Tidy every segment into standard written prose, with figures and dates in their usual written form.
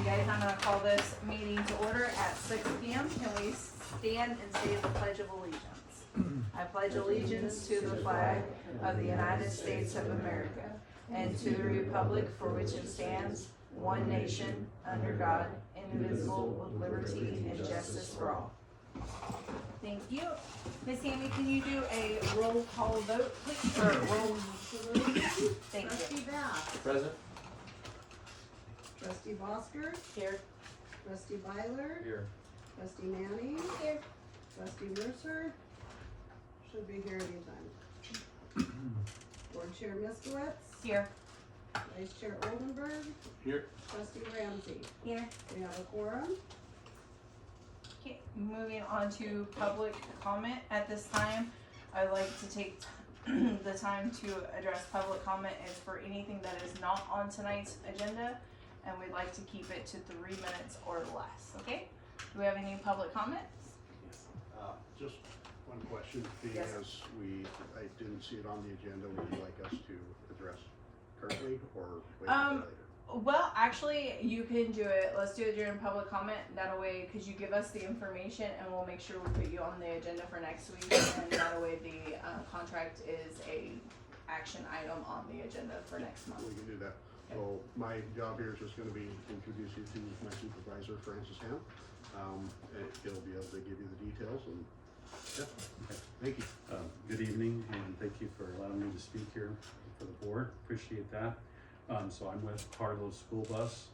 guys, I'm gonna call this meeting to order at 6 p.m. Can we stand and say the Pledge of Allegiance? I pledge allegiance to the flag of the United States of America and to the republic for which it stands, one nation, under God, indivisible, with liberty and justice for all. Thank you. Miss Tammy, can you do a roll call vote, please? Or roll. Thank you. Trustee Bass. Present. Trustee Bosker. Here. Trustee Byler. Here. Trustee Manning. Here. Trustee Mercer. Should be here anytime. Board Chair Miskowitz. Here. Vice Chair Oldenburg. Here. Trustee Ramsey. Here. We have a quorum. Okay, moving on to public comment. At this time, I'd like to take the time to address public comment is for anything that is not on tonight's agenda, and we'd like to keep it to 3 minutes or less, okay? Do we have any public comments? Just one question, being Yes. as I didn't see it on the agenda, would you like us to address currently or wait until later? Well, actually, you can do it. Let's do it during public comment. That way, because you give us the information, and we'll make sure we put you on the agenda for next week. And that way, the contract is a action item on the agenda for next month. We can do that. So my job here is just gonna be introduce you to my supervisor, Francis Ham. And he'll be able to give you the details and, yeah, okay, thank you. Good evening, and thank you for allowing me to speak here for the board. Appreciate that. So I'm with Harlow School Bus,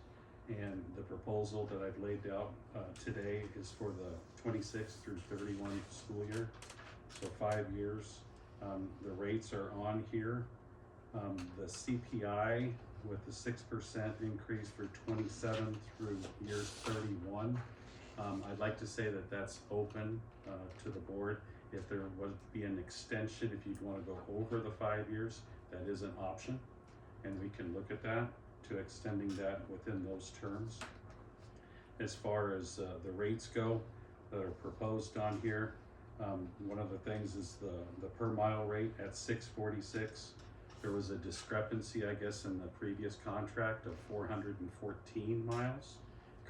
and the proposal that I've laid out today is for the 26 through 31 school year. So 5 years. The rates are on here. The CPI with the 6% increase for 27 through years 31. I'd like to say that that's open to the board. If there would be an extension, if you'd want to go over the 5 years, that is an option, and we can look at that to extending that within those terms. As far as the rates go that are proposed on here, one of the things is the per mile rate at $6.46. There was a discrepancy, I guess, in the previous contract of 414 miles.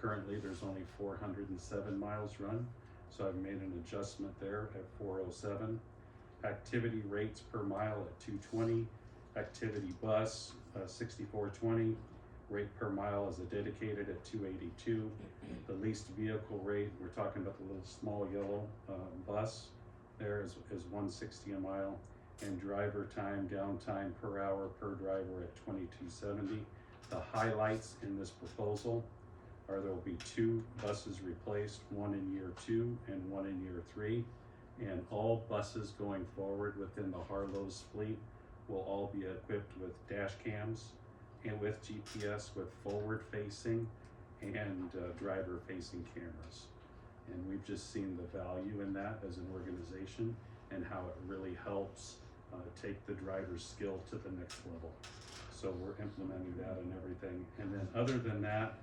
Currently, there's only 407 miles run, so I've made an adjustment there at 407. Activity rates per mile at 220. Activity bus 6420. Rate per mile is a dedicated at 282. The leased vehicle rate, we're talking about the little small yellow bus there, is 160 a mile. And driver time, downtime per hour per driver at 2270. The highlights in this proposal are there will be 2 buses replaced, one in year 2 and one in year 3. And all buses going forward within the Harlow's fleet will all be equipped with dash cams and with GPS, with forward facing and driver facing cameras. And we've just seen the value in that as an organization and how it really helps take the driver's skill to the next level. So we're implementing that and everything. And then other than that,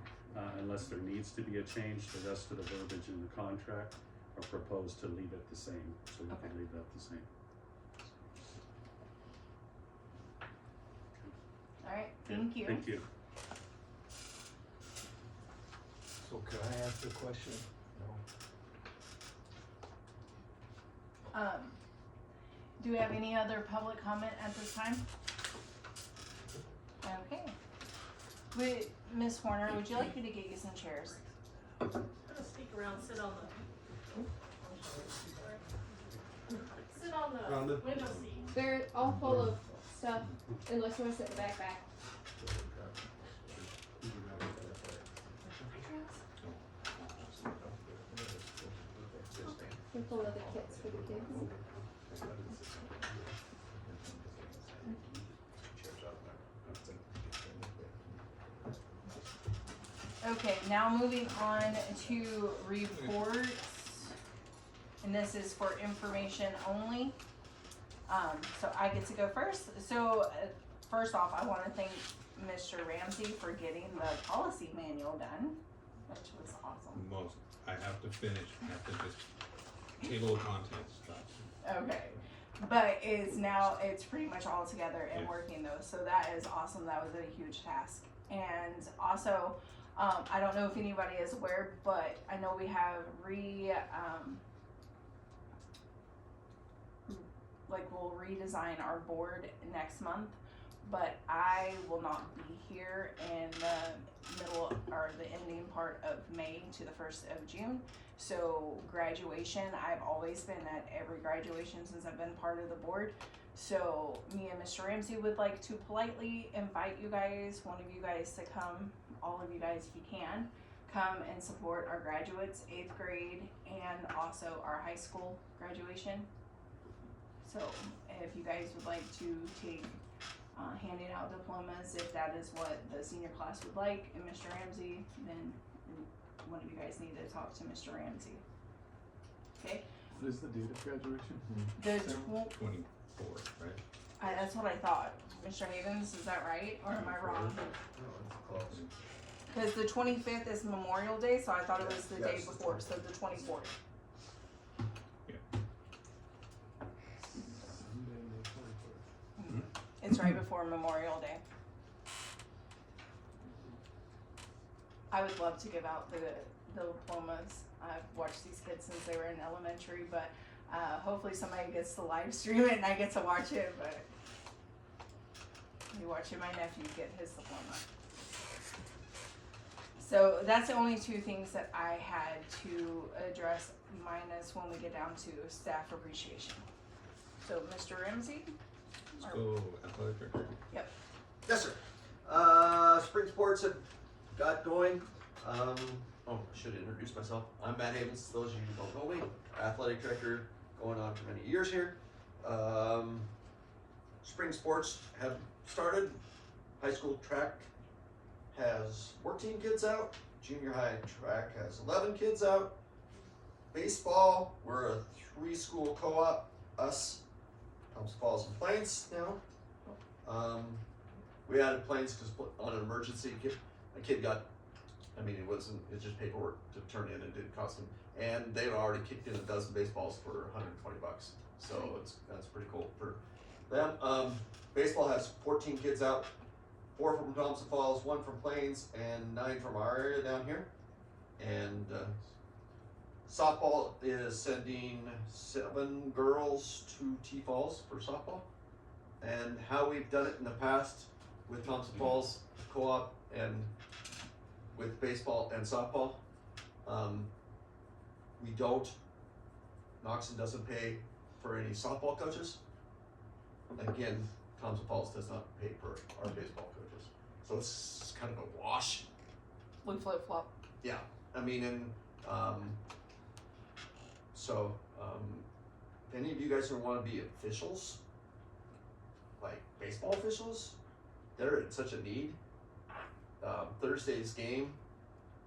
unless there needs to be a change, the rest of the verbiage in the contract are proposed to leave it the same. So we can leave that the same. All right, thank you. Thank you. So can I ask a question? No. Do we have any other public comment at this time? Okay. Ms. Horner, would you like me to get you some chairs? I'm gonna sneak around, sit on the window seat. They're all full of stuff, unless you want to sit in the backpack. They're full of the kits for the kids. Okay, now moving on to reports. And this is for information only. So I get to go first. So first off, I want to thank Mr. Ramsey for getting the policy manual done, which was awesome. I have to finish, I have to just table of contents stuff. Okay, but it's pretty much all together and Yeah. working though, so that is awesome. That was a huge task. And also, I don't know if anybody is aware, but I know we have we'll redesign our board next month, but I will not be here in the middle or the ending part of May to the 1st of June. So graduation, I've always been at every graduation since I've been part of the board. So me and Mr. Ramsey would like to politely invite you guys, one of you guys to come, all of you guys if you can, come and support our graduates, 8th grade, and also our high school graduation. So if you guys would like to take handing out diplomas, if that is what the senior class would like, and Mr. Ramsey, then one of you guys need to talk to Mr. Ramsey. Okay? What is the date of graduation? The 24, right? that's what I thought. Mr. Havens, is that right, or am I wrong? Because the 25th is Memorial Day, so I thought it was the day Yes. before, so the 24th. Sunday, May 24th. It's right before Memorial Day. I would love to give out the diplomas. I've watched these kids since they were in elementary, but hopefully somebody gets to live stream it and I get to watch it, but I'll be watching my nephew get his diploma. So that's the only two things that I had to address, minus when we get down to staff appreciation. So Mr. Ramsey? School athletic director. Yes, sir. Spring sports have got going. I should introduce myself. I'm Matt Havens. Those of you who don't know me, athletic director, going on for many years here. Spring sports have started. High school track has 14 kids out. Junior high track has 11 kids out. Baseball, we're a 3-school co-op. Us, Thompson Falls and Plains now. We added Plains because on an emergency, a kid got, it's just paperwork to turn in and didn't cost them. And they've already kicked in a dozen baseballs for $120. So that's pretty cool for them. Baseball has 14 kids out, 4 from Thompson Falls, 1 from Plains, and 9 from our area down here. And softball is sending 7 girls to T Falls for softball. And how we've done it in the past with Thompson Falls Co-op and with baseball and softball, Noxon doesn't pay for any softball coaches. Again, Thompson Falls does not pay for our baseball coaches. So it's kind of a wash. We flip flop. Yeah, if any of you guys want to be officials, like baseball officials, they're in such a need. Thursday's game,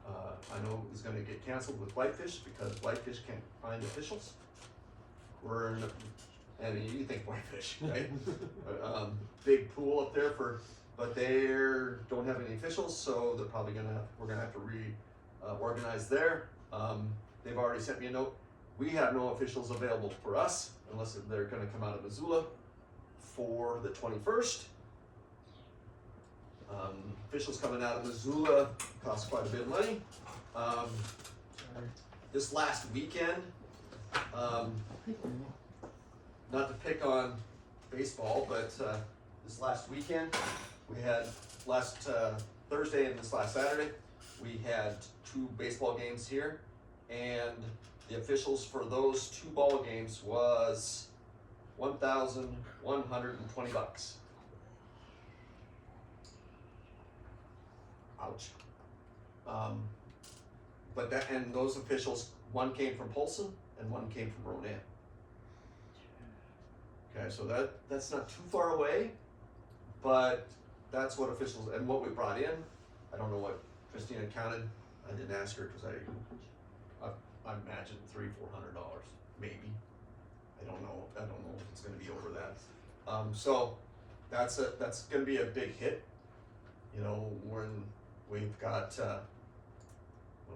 I know is going to get canceled with Whitefish because Whitefish can't find officials. You think Whitefish, right? Big pool up there but they don't have any officials, so we're gonna have to organize there. They've already sent me a note. We have no officials available for us unless they're gonna come out of Missoula for the 21st. Officials coming out of Missoula cost quite a bit of money. This last weekend, not to pick on baseball, but this last weekend, we had last Thursday and this last Saturday, we had 2 baseball games here, and the officials for those 2 ball games was $1,120. Ouch. And those officials, one came from Polson and one came from Ronan. Okay, so that's not too far away, but that's what officials, and what we brought in, I don't know what Christina counted. I didn't ask her because I imagine $300-400, maybe. I don't know if it's gonna be over that. So that's gonna be a big hit. When we've got,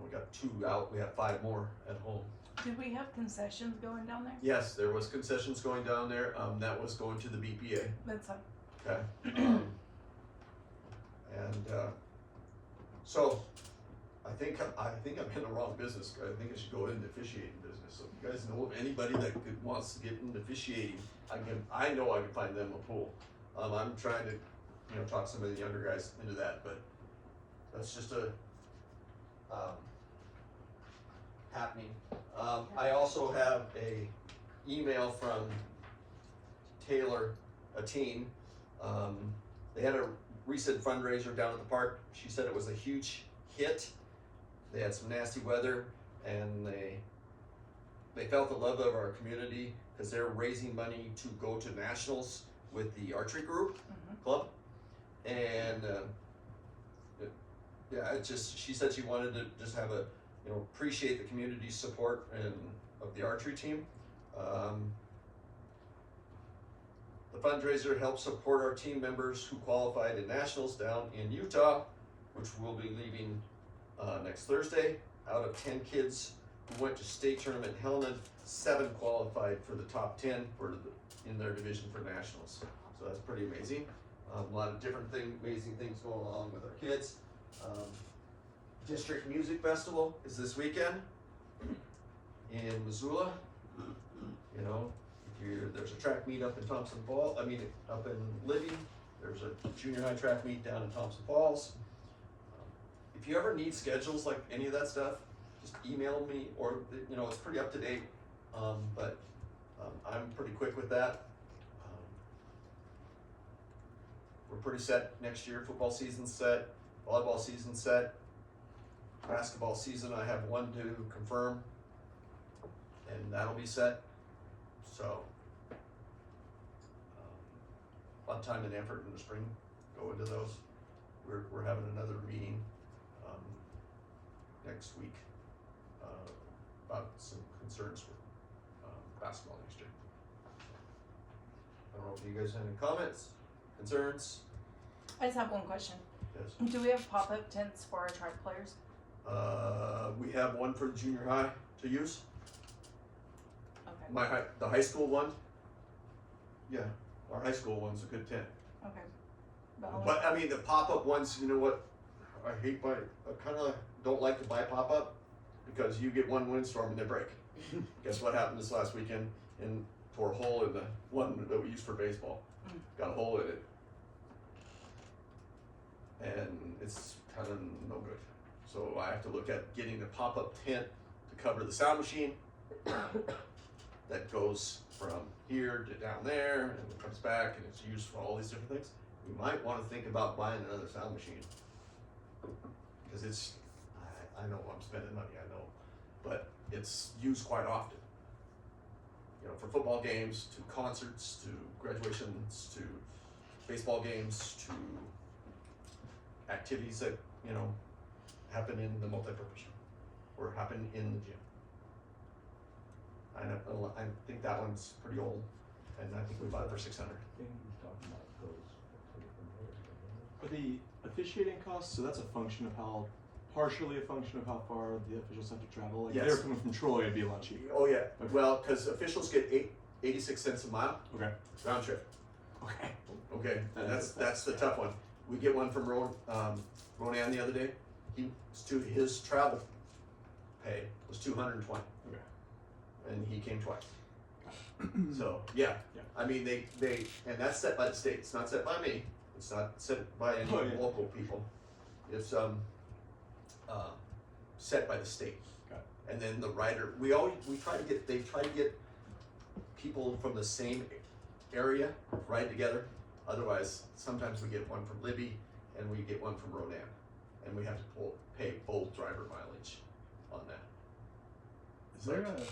we got 2 out, we have 5 more at home. Did we have concessions going down there? Yes, there was concessions going down there. That was going to the BPA. That's fine. Okay. So I think I'm in the wrong business. I think I should go into officiating business. So if you guys know of anybody that wants to get into officiating, I know I can find them a pool. I'm trying to, talk some of the younger guys into that, but that's just happening. I also have a email from Taylor, a teen. They had a recent fundraiser down at the park. She said it was a huge hit. They had some nasty weather, and they felt the love of our community because they're raising money to go to nationals with the archery group club, and she said she wanted to just have a appreciate the community's support and of the archery team. The fundraiser helps support our team members who qualified in nationals down in Utah, which we'll be leaving next Thursday. Out of 10 kids who went to state tournament in Helena, 7 qualified for the top 10 in their division for nationals. So that's pretty amazing. A lot of different amazing things going along with our kids. District Music Festival is this weekend in Missoula. There's a track meet up in up in Libby. There's a junior high track meet down in Thompson Falls. If you ever need schedules like any of that stuff, just email me, or it's pretty up to date. But I'm pretty quick with that. We're pretty set next year. Football season's set, volleyball season's set, basketball season I have one to confirm, and that'll be set. So a lot of time and effort in the spring go into those. We're having another meeting next week about some concerns with basketball next year. I don't know if you guys have any comments, concerns. I just have one question. Yes. Do we have pop-up tents for our track players? We have one for the junior high to use. Okay. The high school one. Yeah, our high school one's a good tent. Okay. But I mean, the pop-up ones, you know what? I kind of don't like to buy pop-up because you get one windstorm and they break. Guess what happened this last weekend? Tore a hole in the one that we use for baseball. Got a hole in it. And it's kind of no good. So I have to look at getting a pop-up tent to cover the sound machine that goes from here to down there and it comes back and it's used for all these different things. We might want to think about buying another sound machine because I know I'm spending money, I know, but it's used quite often. For football games, to concerts, to graduations, to baseball games, to activities that happen in the multipurpose room or happen in the gym. I think that one's pretty old, and I think we bought it for $600. Are the officiating costs, so that's partially a function of how far the officials have to travel? Like if they Yes. were coming from Troy, it'd be a lot cheaper. Oh yeah, well, because officials get 86 cents a mile Okay. round trip. Okay. Okay, and that's the tough one. We get one from Ronan the other day. His travel pay was $220. Okay. And he came twice. So yeah, I mean they and that's set by the state. It's not set by me. It's not set by any local people. It's set by the state. Got it. And then the rider, they try to get people from the same area ride together. Otherwise, sometimes we get one from Libby and we get one from Ronan, and we have to pay full driver mileage on that. Is there a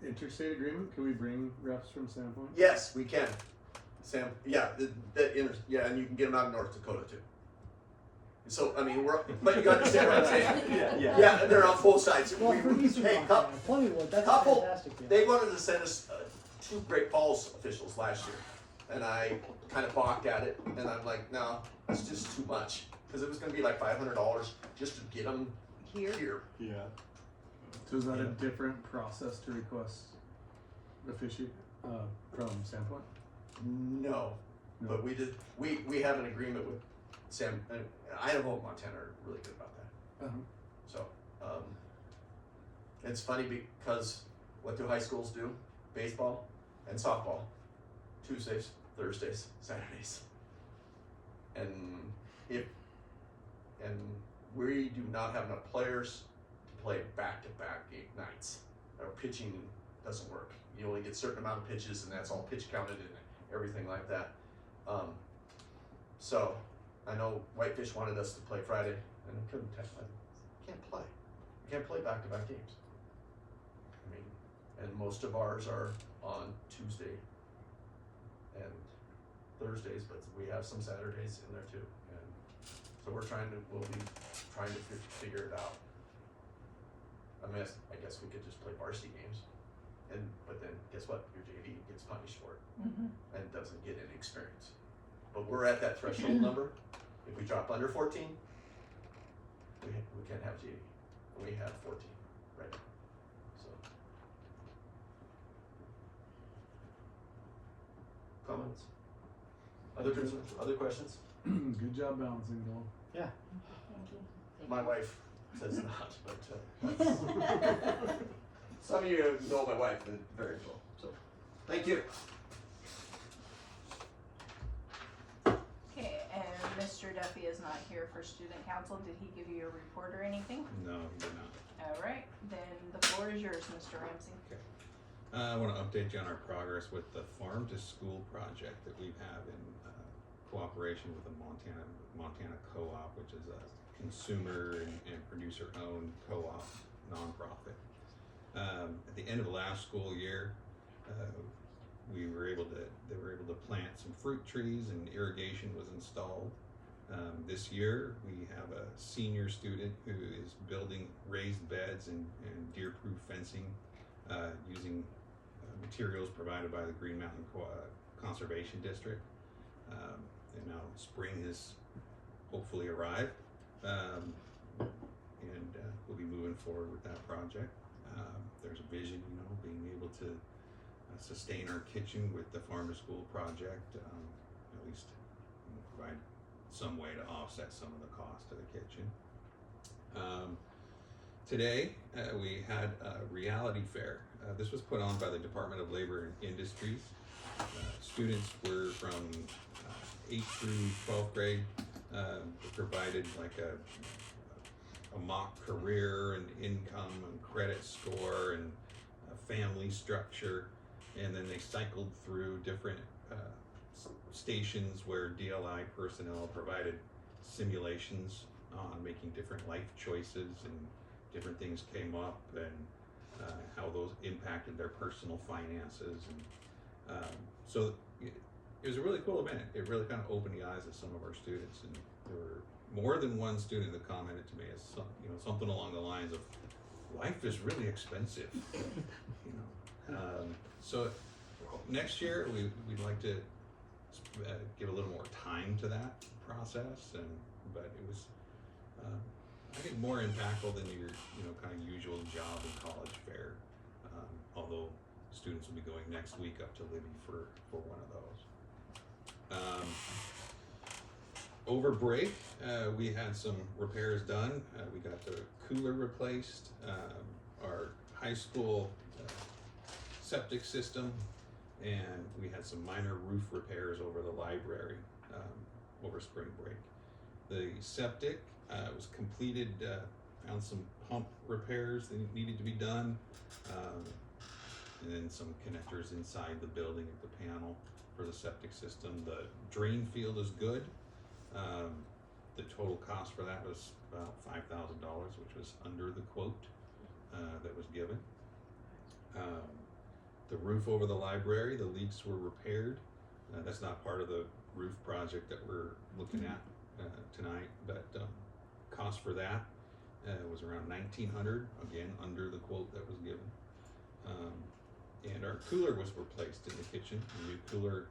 interstate agreement? Can we bring refs from Sandpoint? Yes, we can. Sam, yeah, and you can get them out of North Dakota too. So I mean, but you understand what I'm saying? Yeah, they're on both sides. Well, for Eastern Montana, Plentywood, that's a couple- fantastic deal. They wanted to send us 2 Great Falls officials last year, and I kind of balked at it, and I'm like, no, it's just too much, because it was going to be like $500 just to get them here. Yeah. So is that a different process to request officiate from Sandpoint? No, but we have an agreement with Sam, and Idaho and Montana are really good about that. Uh-huh. So It's funny because what do high schools do? Baseball and softball, Tuesdays, Thursdays, Saturdays. And we do not have enough players to play back-to-back nights. Our pitching doesn't work. You only get a certain amount of pitches, and that's all pitch counted and everything like that. So I know Whitefish wanted us to play Friday, and I couldn't. Can't play. You can't play back-to-back games. I mean, and most of ours are on Tuesday and Thursdays, but we have some Saturdays in there too. And so we'll be trying to figure it out. I mean, I guess we could just play varsity games, but then guess what? Your JV gets punished for it and doesn't get any experience. But we're at that threshold number. If we drop under 14, we can't have JV. We have 14 right now. So comments? Other concerns? Other questions? Good job balancing, Dylan. Yeah. My wife says not, but some of you know my wife very well. So, thank you. Okay, and Mr. Duffy is not here for student council. Did he give you a report or anything? No, he did not. All right, then the floor is yours, Mr. Ramsey. Okay. I want to update you on our progress with the farm to school project that we have in cooperation with the Montana Co-op, which is a consumer and producer owned co-op nonprofit. At the end of last school year, they were able to plant some fruit trees and irrigation was installed. This year we have a senior student who is building raised beds and deer-proof fencing using materials provided by the Green Mountain Conservation District. And now spring has hopefully arrived, and we'll be moving forward with that project. There's a vision, being able to sustain our kitchen with the farm to school project, at least provide some way to offset some of the cost of the kitchen. Today we had a reality fair. This was put on by the Department of Labor and Industries. Students were from 8th through 12th grade, provided like a mock career and income and credit score and a family structure, and then they cycled through different stations where DLI personnel provided simulations on making different life choices, and different things came up, and how those impacted their personal finances. And so it was a really cool event. It really kind of opened the eyes of some of our students, and there were more than one student that commented to me as something along the lines of, life is really expensive. So next year we'd like to give a little more time to that process, but it was I think more impactful than your kind of usual job and college fair. Although students will be going next week up to Libby for one of those. Over break, we had some repairs done. We got the cooler replaced, our high school septic system, and we had some minor roof repairs over the library over spring break. The septic was completed, found some pump repairs that needed to be done, and then some connectors inside the building at the panel for the septic system. The drain field is good. The total cost for that was about $5,000, which was under the quote that was given. The roof over the library, the leaks were repaired. That's not part of the roof project that we're looking at tonight, but cost for that was around $1,900, again under the quote that was given. And our cooler was replaced in the kitchen. The new cooler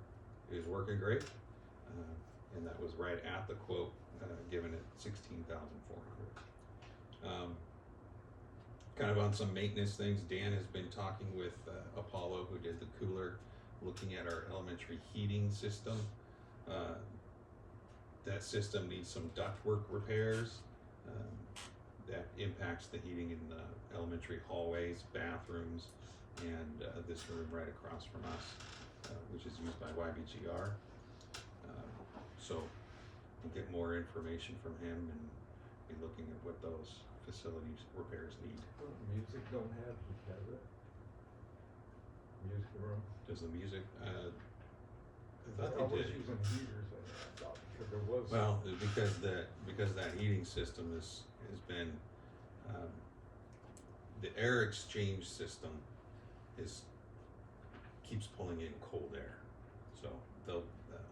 is working great, and that was right at the quote given at $16,400. Kind of on some maintenance things, Dan has been talking with Apollo, who did the cooler, looking at our elementary heating system. That system needs some ductwork repairs that impact impacts the heating in the elementary hallways, bathrooms, and this room right across from us, which is used by YBGR. So we'll get more information from him and be looking at what those facilities repairs need. Music don't have, does it? Music room? Does the music, I They're thought they always did. using heaters in there, I thought, because there was. Well, because that heating system has been, the air exchange system keeps pulling in cold air. So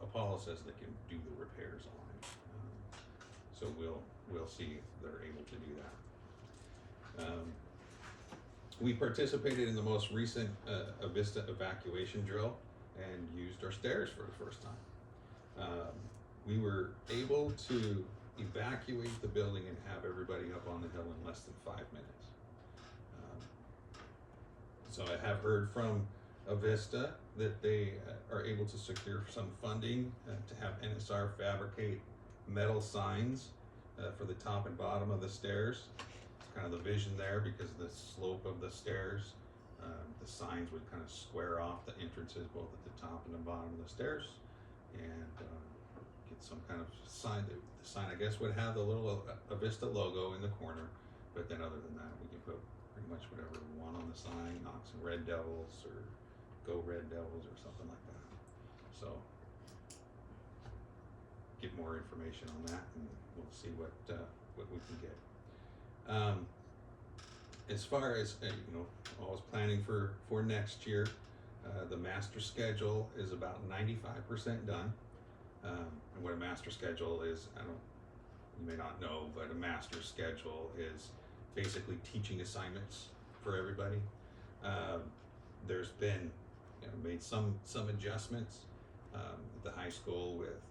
Apollo says they can do the repairs on it. So we'll see if they're able to do that. We participated in the most recent Avista evacuation drill and used our stairs for the first time. We were able to evacuate the building and have everybody up on the hill in less than 5 minutes. So I have heard from Avista that they are able to secure some funding to have NSR fabricate metal signs for the top and bottom of the stairs. It's kind of the vision there because of the slope of the stairs. The signs would kind of square off the entrances both at the top and the bottom of the stairs, and get some kind of sign. The sign, I guess, would have the little Avista logo in the corner, but then other than that, we can put pretty much whatever we want on the sign, Knox and Red Devils or Go Red Devils or something like that. So get more information on that, and we'll see what we can get. As far as I was planning for next year, the master schedule is about 95% done. And what a master schedule is, you may not know, but a master schedule is basically teaching assignments for everybody. There's been made some adjustments at the high school with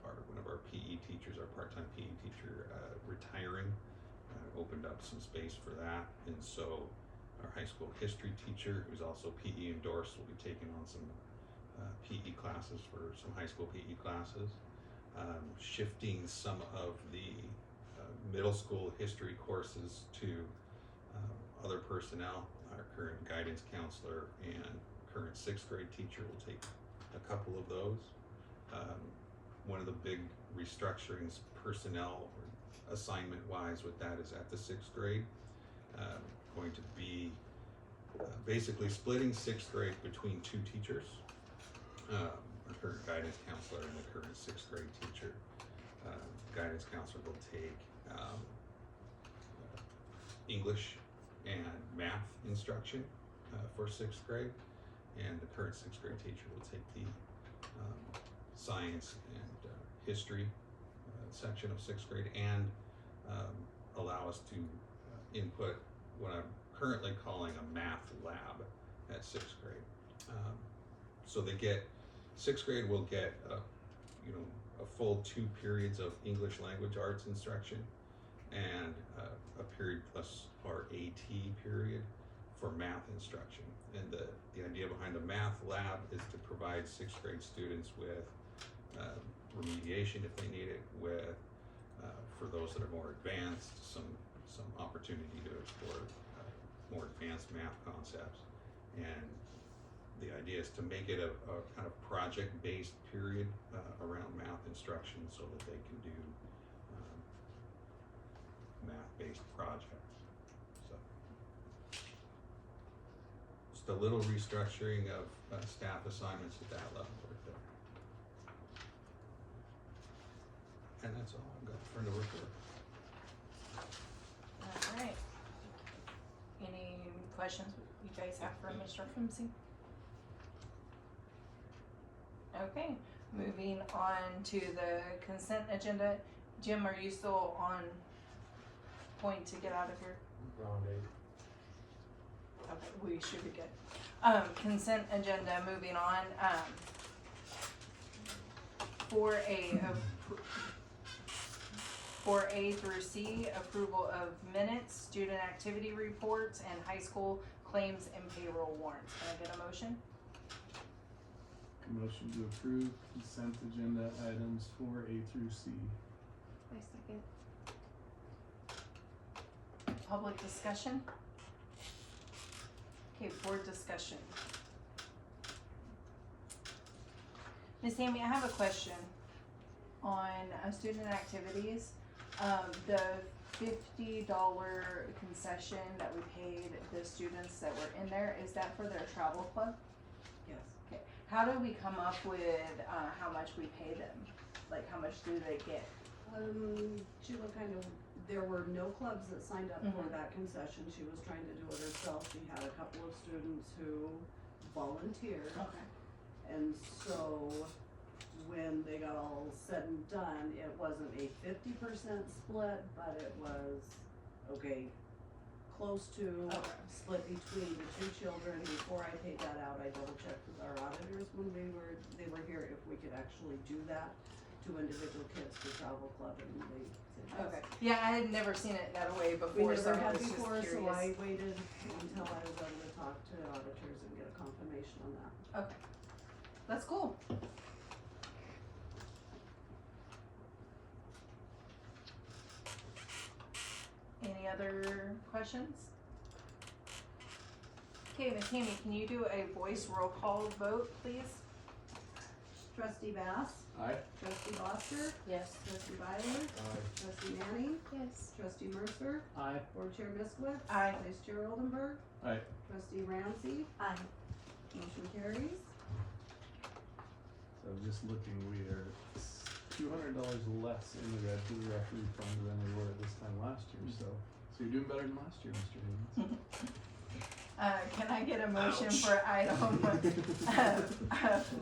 one of our PE teachers, our part-time PE teacher, retiring. Opened up some space for that, and so our high school history teacher, who's also PE endorsed, will be taking on some PE classes for some high school PE classes. Shifting some of the middle school history courses to other personnel. Our current guidance counselor and current 6th grade teacher will take a couple of those. One of the big restructurings personnel or assignment wise with that is at the 6th grade. Going to be basically splitting 6th grade between 2 teachers. Our current guidance counselor and the current 6th grade teacher. Guidance counselor will take English and math instruction for 6th grade, and the current 6th grade teacher will take the science and history section of 6th grade, and allow us to input what I'm currently calling a math lab at 6th grade. So 6th grade will get a full 2 periods of English language arts instruction and a period plus our AT period for math instruction. And the idea behind the math lab is to provide 6th grade students with remediation if they need it, with for those that are more advanced, some opportunity to explore more advanced math concepts. And the idea is to make it a kind of project-based period around math instruction so that they can do math-based projects. So just a little restructuring of staff assignments at that level right there. And that's all I've got for the report. All right. Any questions you guys have for Mr. Kimsey? Okay, moving on to the consent agenda. Jim, are you still on point to get out of here? Round 8. Okay, we should be good. Consent agenda, moving on. 4A through C, approval of minutes, student activity reports, and high school claims and payroll warrants. Can I get a motion? Motion to approve consent agenda items 4A through C. I second. public discussion? Okay, board discussion. Ms. Amy, I have a question on student activities. The $50 concession that we paid the students that were in there, is that for their travel club? Yes. Okay, how do we come up with, how much we pay them? Like, how much do they get? Sheila there were no clubs that signed up for Mhm. that concession. She was trying to do it herself. She had a couple of students who volunteered. Okay. And so when they got all said and done, it wasn't a 50% split, but it was, okay, close to Okay. split between the two children. Before I paid that out, I double checked with our auditors when they were here if we could actually do that to individual kids for travel club, and they said yes. Okay, yeah, I had never seen it that way We before, so never I had was just before, curious. so I waited until I was able to talk to auditors and get a confirmation on that. Okay, that's cool. Any other questions? Okay, Ms. Hammy, can you do a voice roll call vote, please? Trustee Bass, Aye. trustee Foster, Yes. trustee Byler, trustee Manning, Yes. trustee Mercer, Aye. board chair Miskowitz. Aye. Vice chair Oldenburg. Aye. Trustee Ramsey, Aye. motion carries. So just looking, we are $200 less in the red to the referee fund than we were at this time last year, so you're doing better than last year, Mr. Higgins. Can I get a motion for item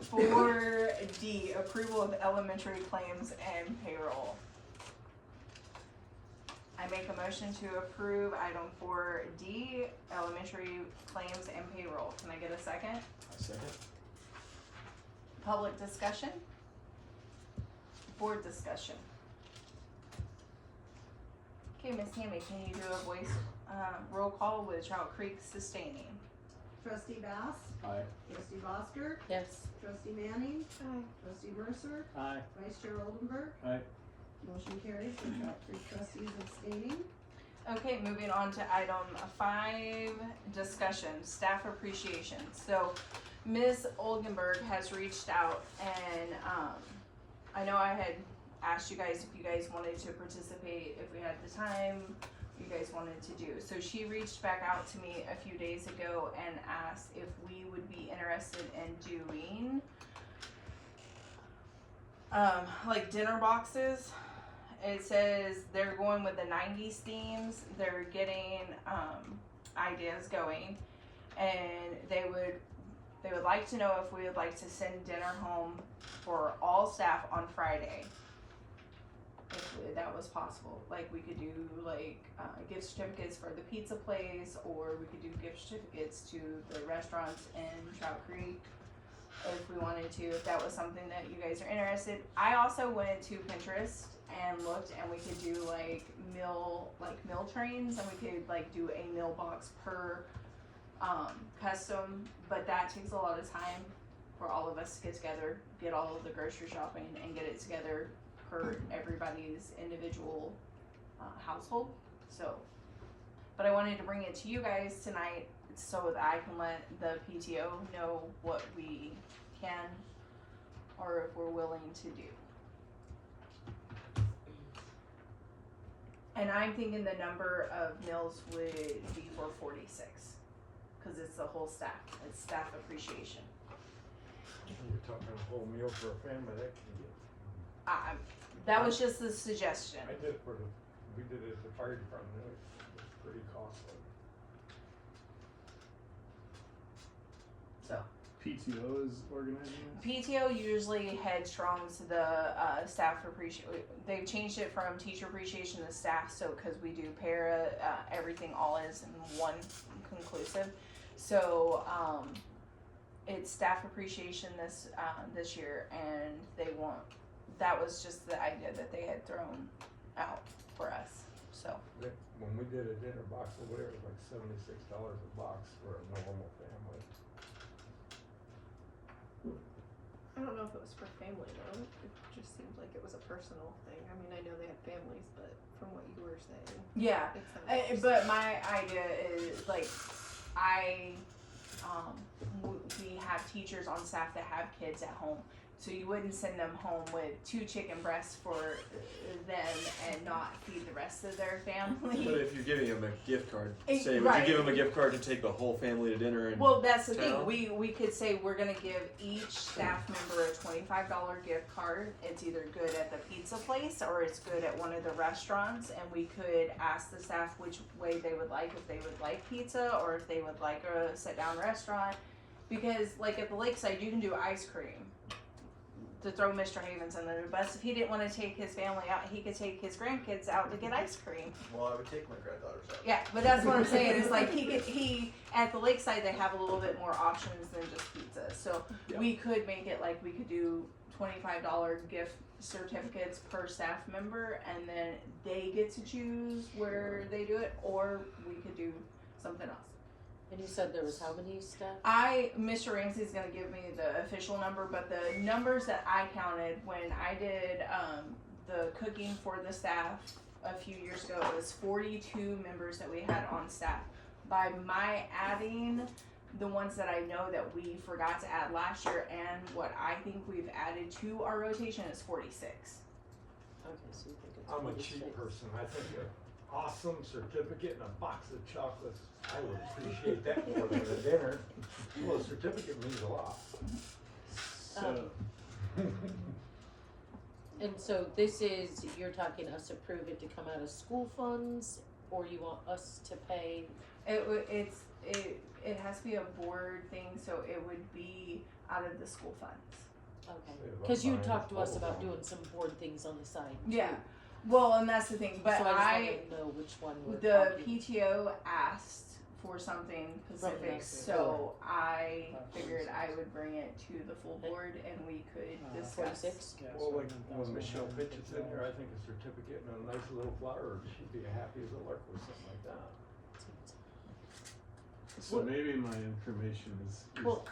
4D, approval of elementary claims and payroll? I make a motion to approve item 4D, elementary claims and payroll. Can I get a second? A second. Public discussion? Board discussion? Okay, Ms. Hammy, can you do a voice, roll call with Trout Creek sustaining? Trustee Bass, Aye. trustee Foster, Yes. trustee Manning, Aye. trustee Mercer, Aye. vice chair Oldenburg. Aye. Motion carries, the top three trustees abstaining. Okay, moving on to item 5, discussion, staff appreciation. So Ms. Oldenburg has reached out and, I know I had asked you guys if you guys wanted to participate, if we had the time, you guys wanted to do. So she reached back out to me a few days ago and asked if we would be interested in doing, like dinner boxes. It says they're going with the 90s themes. They're getting ideas going, and they would like to know if we would like to send dinner home for all staff on Friday. If that was possible, like we could do like gift certificates for the pizza place, or we could do gift certificates to the restaurants in Trout Creek if we wanted to, if that was something that you guys are interested. I also went to Pinterest and looked, and we could do like meal trains, and we could like do a meal box per custom, but that takes a lot of time for all of us to get together, get all of the grocery shopping, and get it together per everybody's individual household. So, but I wanted to bring it to you guys tonight so that I can let the PTO know what we can or if we're willing to do. And I'm thinking the number of meals would be for 46, because it's the whole staff. It's staff appreciation. You're talking a whole meal for a family, that can get. That was just a suggestion. I did it we did it at the fire department, it was pretty costly. So PTO is organizing this? PTO usually headstrong to the staff appreciation. They've changed it from teacher appreciation to staff, so because we do para, everything all is in one conclusive. So it's staff appreciation this year, and they want. That was just the idea that they had thrown out for us. So When we did a dinner box over there, it was like $76 a box for a normal family. I don't know if it was for family though. It just seemed like it was a personal thing. I mean, I know they had families, but from what you were saying, Yeah, it sounded but my idea is like, we have teachers on staff that have kids at home. So you wouldn't send them home with 2 chicken breasts for them and not feed the rest of their family. But if you're giving them a gift card, Eh, say, would right. you give them a gift card to take the whole family to dinner? And Well, that's the town? thing. We could say we're gonna give each staff member a $25 gift card. It's either good at the pizza place or it's good at one of the restaurants, and we could ask the staff which way they would like, if they would like pizza or if they would like a sit-down restaurant. Because like at the lakeside, you can do ice cream. To throw Mr. Havens under the bus, if he didn't want to take his family out, he could take his grandkids out to get ice cream. Well, I would take my granddaughters out. Yeah, but that's what I'm saying. It's like he at the lakeside they have a little bit more options than just pizza. So Yeah. we could make it like we could do $25 gift certificates per staff member, and then they get to choose where they do it, or we could do something else. And you said there was how many staff? Mr. Ramsey's gonna give me the official number, but the numbers that I counted when I did the cooking for the staff a few years ago, it was 42 members that we had on staff. By my adding the ones that I know that we forgot to add last year and what I think we've added to our rotation is 46. Okay, so you think it's I'm a 46. cheap person. I think an awesome certificate and a box of chocolates, I would appreciate that more than a dinner. Well, a certificate means a lot. So, And so this is, you're talking us approve it to come out of school funds, or you want us to pay? It has to be a board thing, so it would be out of the school funds. Okay, cause you talked to us about doing some board things on the side too. Yeah. Well, and that's the thing, but So I just wanna know which one we're the talking. PTO asked for something specific, us. so I figured I would bring it to the full board and we could discuss. 46? yeah, Well, so like then when that's Michelle $100,000. pitches in there, I think a certificate and a nice little flower, she'd be happy as a lark with something like that. So maybe my information is Well-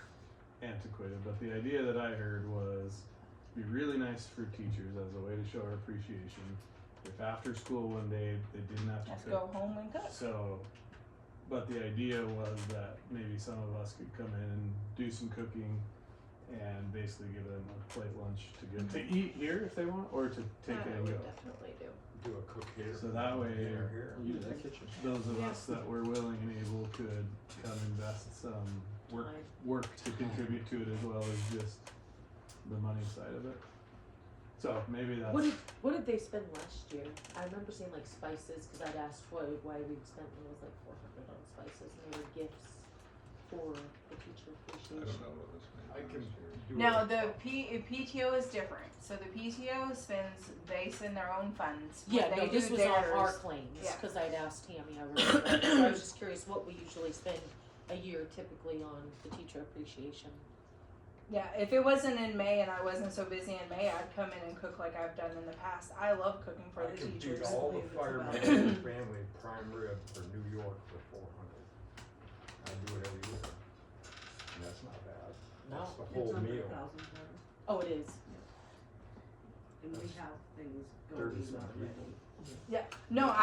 antiquated, but the idea that I heard was be really nice for teachers as a way to show our appreciation. If after school one day they didn't have to Let's cook. go home and cook. So, but the idea was that maybe some of us could come in and do some cooking and basically give them a plate lunch to give to eat here if they want, or to take that it I and go. would definitely do. Do a cook here. So that way, dinner here. Use that kitchen. those of us that were willing and able could come invest some Time. work to contribute to it as well as just the money side of it. So maybe that's What did they spend last year? I remember seeing like spices, cause I'd asked why we'd spent, it was like 400 on spices, and they were gifts for the teacher I appreciation. don't know what was spent I can last year. do Now, a- the PTO is different. So the PTO they send their own funds. When Yeah, they no, do this was on our theirs- claims, Yeah. cause I'd asked Tammy, I remember, so I was just curious what we usually spend a year typically on the teacher appreciation. Yeah, if it wasn't in May and I wasn't so busy in May, I'd come in and cook like I've done in the past. I love cooking for I the can teachers. feed all the Believe it's firemen about- in the family prime rib for New York for 400. I do it every year. And that's not bad. No. That's the It's whole under meal. 1,000 pounds, Oh, it is. and we have things 30 going some already. people. No,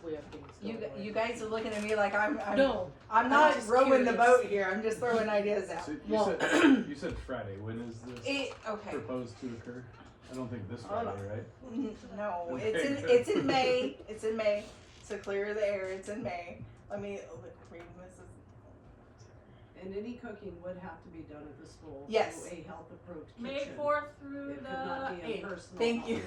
We have things you going on. you guys are looking at me like I'm No, I'm I'm not just rowing the curious. boat here. I'm just throwing ideas out. So you Well- said you said Friday. When is this Okay. proposed to occur? I don't think this Hold Friday, right? No, Okay, it's good. it's in May. It's in May. So clear the air. It's in May. Let me read Mrs. And any cooking would have to be done at the school. Yes. Through a health approved kitchen. May 4th through It could not the be in 8th. personal. Thank you. You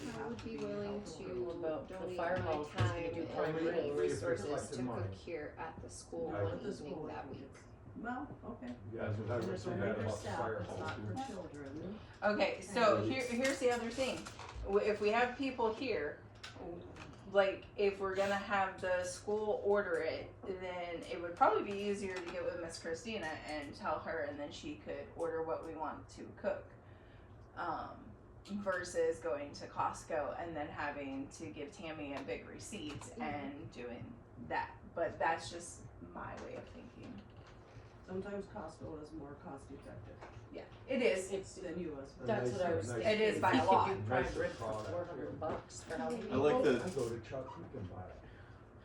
I have would to be be willing health to approved. about the donate fire my hall if he's gonna time do and primary. Only if it's resources collected to money. cook here at the school Right. one At the evening school. that week. Well, okay. Yeah, that's what I And was it's saying only about for the staff, fire it's hall not too. for children. Okay, so here's the other thing. If we have people here, like if we're gonna have the school order it, then it would probably be easier to get with Miss Christina and tell her, and then she could order what we want to cook. Versus going to Costco and then having to give Tammy a big receipt and doing that. But that's just my way of thinking. Sometimes Costco is more cost effective Yeah, it is. It's, than US. that's what I was thinking. It is by He a could lot. do prime Nicer rib for product, too. $400 for how many I like people? the, I go to Chuck, we can buy it.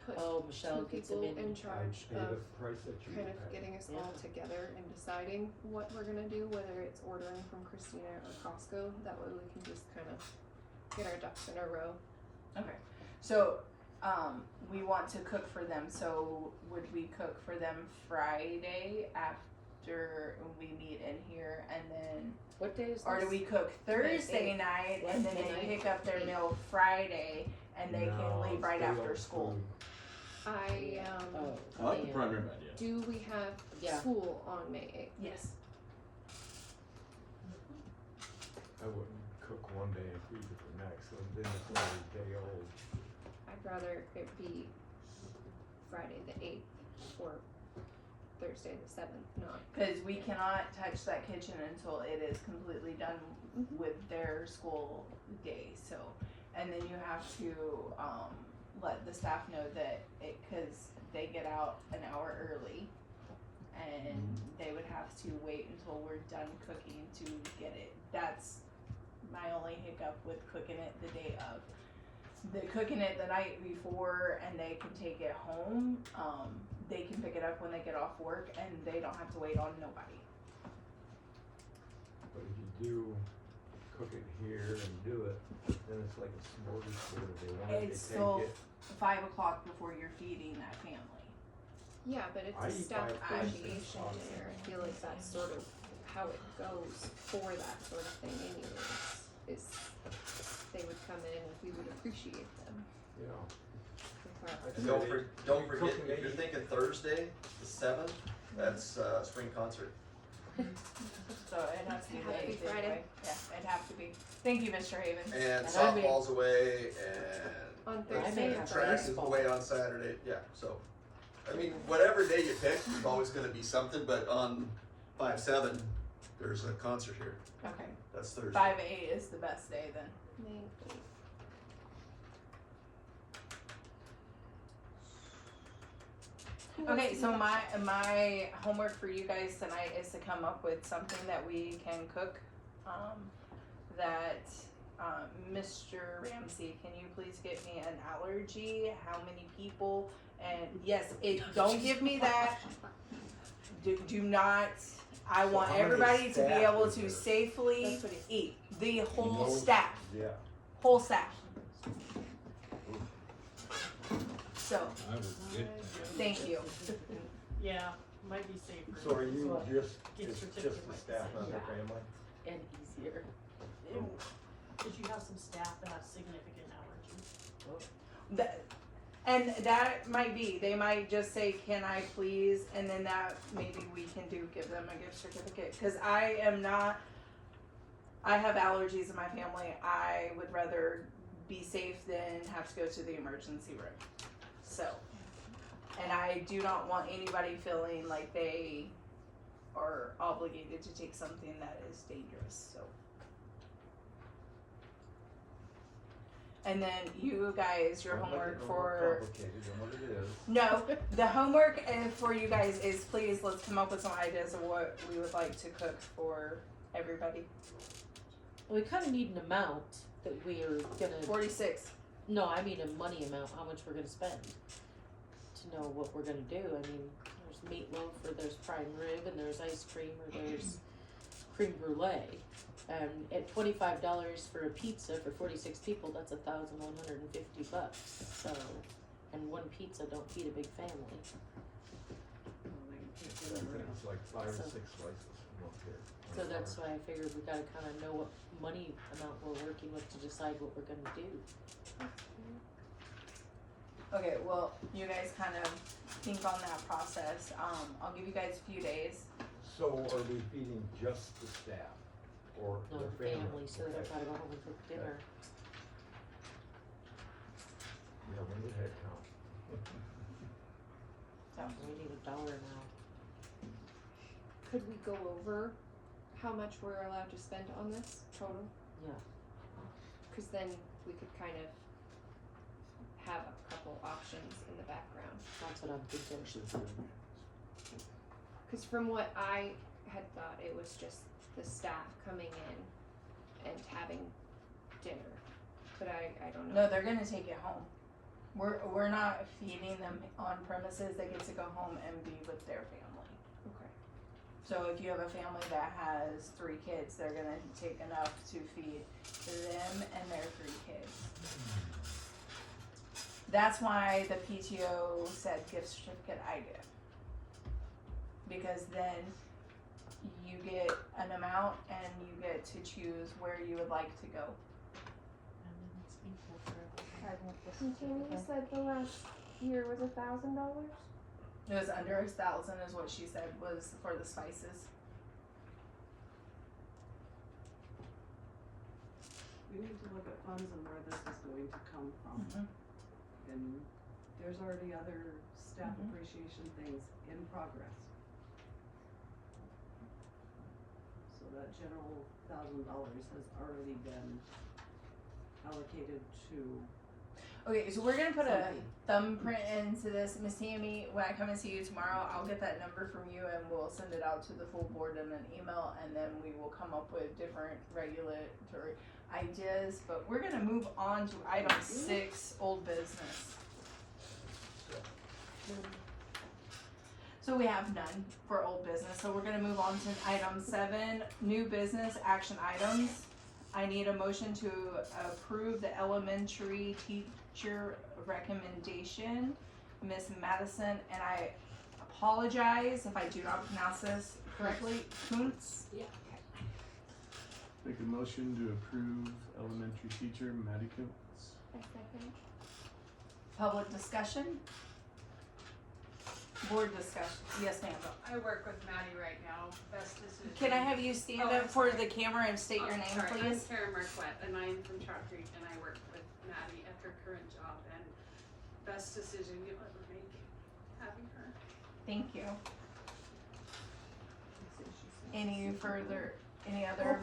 Put Oh, Michelle two gets people them in. in I charge pay of the price that you kind of pay. getting us all Yeah. together and deciding what we're gonna do, whether it's ordering from Christina or Costco. That way we can just kind of get our ducks in a row. Okay, so, we want to cook for them, so would we cook for them Friday after we meet in here and then, What day is this? or do we cook Thursday eighth. night and then they Wednesday night? pick up their meal Friday and they can No, leave right stay after on school? food. I Oh, I like the man. prime rib idea. do we have Yeah. school on May 8th? Yes. I wouldn't cook one day and feed it the next, and then it's another day old. I'd rather it be Friday the 8th or Thursday the 7th, not. Cause we cannot touch that kitchen until it is completely done with their school day, so. And then you have to, let the staff know that cause they get out an hour early. And they would have to wait until we're done cooking to get it. That's my only hiccup with cooking it the day of. The cooking it the night before and they can take it home, they can pick it up when they get off work and they don't have to wait on nobody. But if you do cook it here and do it, then it's like a smorgasbord. If they want it, It's they still take it. 5 o'clock before you're feeding that family. Yeah, but it's I a eat staff by appreciation 5, 6 dinner. I feel like that's sort of how it goes for that sort of thing anyways, is they would come in and we would appreciate them. You know, with our- I'd And say don't you forget, cook if you're maybe- thinking Thursday, the 7th, that's spring concert. So it has to be It the has to be 8th Friday. anyway. Yeah, it'd have to be. Thank you, Mr. Havens. And And I mean- softball's away, and On I Thursday may or have track is baseball. away on Saturday, yeah, so. I mean, whatever day you pick, there's always gonna be something, but on 5/7, there's a concert here, Okay. that's Thursday. 5/8 is the best day then. May 8th. Okay, so my homework for you guys tonight is to come up with something that we can cook. Mr. Ramsey, can you please get me an allergy? How many people? And yes, don't give me that. Do not. I want how many everybody to be staff able is to there? safely That's what he- eat. The whole No- staff. Yeah. Whole staff. So, I was good. thank you. Yeah, might be safer. So are you just, Get it's certificate just the might be staff, not safer. the family? And easier. Did you have some staff that have significant allergies? That might be. They might just say, "Can I please?" And then that maybe we can give them a gift certificate. Because I am not. I have allergies in my family. I would rather be safe than have to go to the emergency room. So, and I do not want anybody feeling like they are obligated to take something that is dangerous. So. And then you guys, your Sounds like homework it's more for complicated than what it is. no, the homework for you guys is please let's come up with some ideas of what we would like to cook for everybody. We kinda need an amount that we are gonna, 46. no, I mean a money amount, how much we're gonna spend. To know what we're gonna do, I mean, there's meatloaf, or there's prime rib, and there's ice cream, or there's creme brulee. And at $25 for a pizza for 46 people, that's $1,150. So, and one pizza don't feed a big family. I think it's like 5 or So- 6 slices from up here. So that's why I figured we gotta kinda know what money amount we're working with to decide what we're gonna do. Okay, well, you guys kind of think on that process. I'll give you guys a few days. So are we feeding just the staff or No, the the family? family, so they don't Okay. gotta go home and cook dinner. Yeah, we need head count. We need $1 now. Could we go over how much we're allowed to spend on this total? Yeah. Cause then we could kind of have a couple options in the background. That's what I'm thinking. Cause Cause from what I had thought, it was just the staff coming in and having dinner, but I don't know. No, they're gonna take it home. We're not feeding them on premises, they get to go home and be with their family. Okay. So if you have a family that has 3 kids, they're gonna take enough to feed them and their 3 kids. That's why the PTO said gift certificate I did. Because then you get an amount and you get to choose where you would like to go. And Tammy, you said the last year was $1,000? It was under 1,000 is what she said was for the spices. We need to look at funds and where this is going to come from. And there's already other staff appreciation things in progress. So that general $1,000 has already been allocated to Okay, so we're gonna put a something. thumbprint into this. Miss Tammy, when I come and see you tomorrow, I'll get that number from you and we'll send it out to the full board in an email and then we will come up with different regulatory ideas. But we're gonna move on to item 6, old business. So we have none for old business, so we're gonna move on to item 7, new business action items. I need a motion to approve the elementary teacher recommendation, Miss Madison, and I apologize if I do not pronounce this correctly, Kuntz? Yeah. Make a motion to approve elementary teacher Maddie Kuntz. I second. Public discussion? Board discussion, yes ma'am. I work with Maddie right now, best decision. Can I have you stand Oh, up I'm for sorry. the camera and state your name, Sorry, please? I'm Karen Marquette, and I'm from Chalk Creek, and I work with Maddie at her current job, and best decision you'll ever make, having her. Thank you. Any other?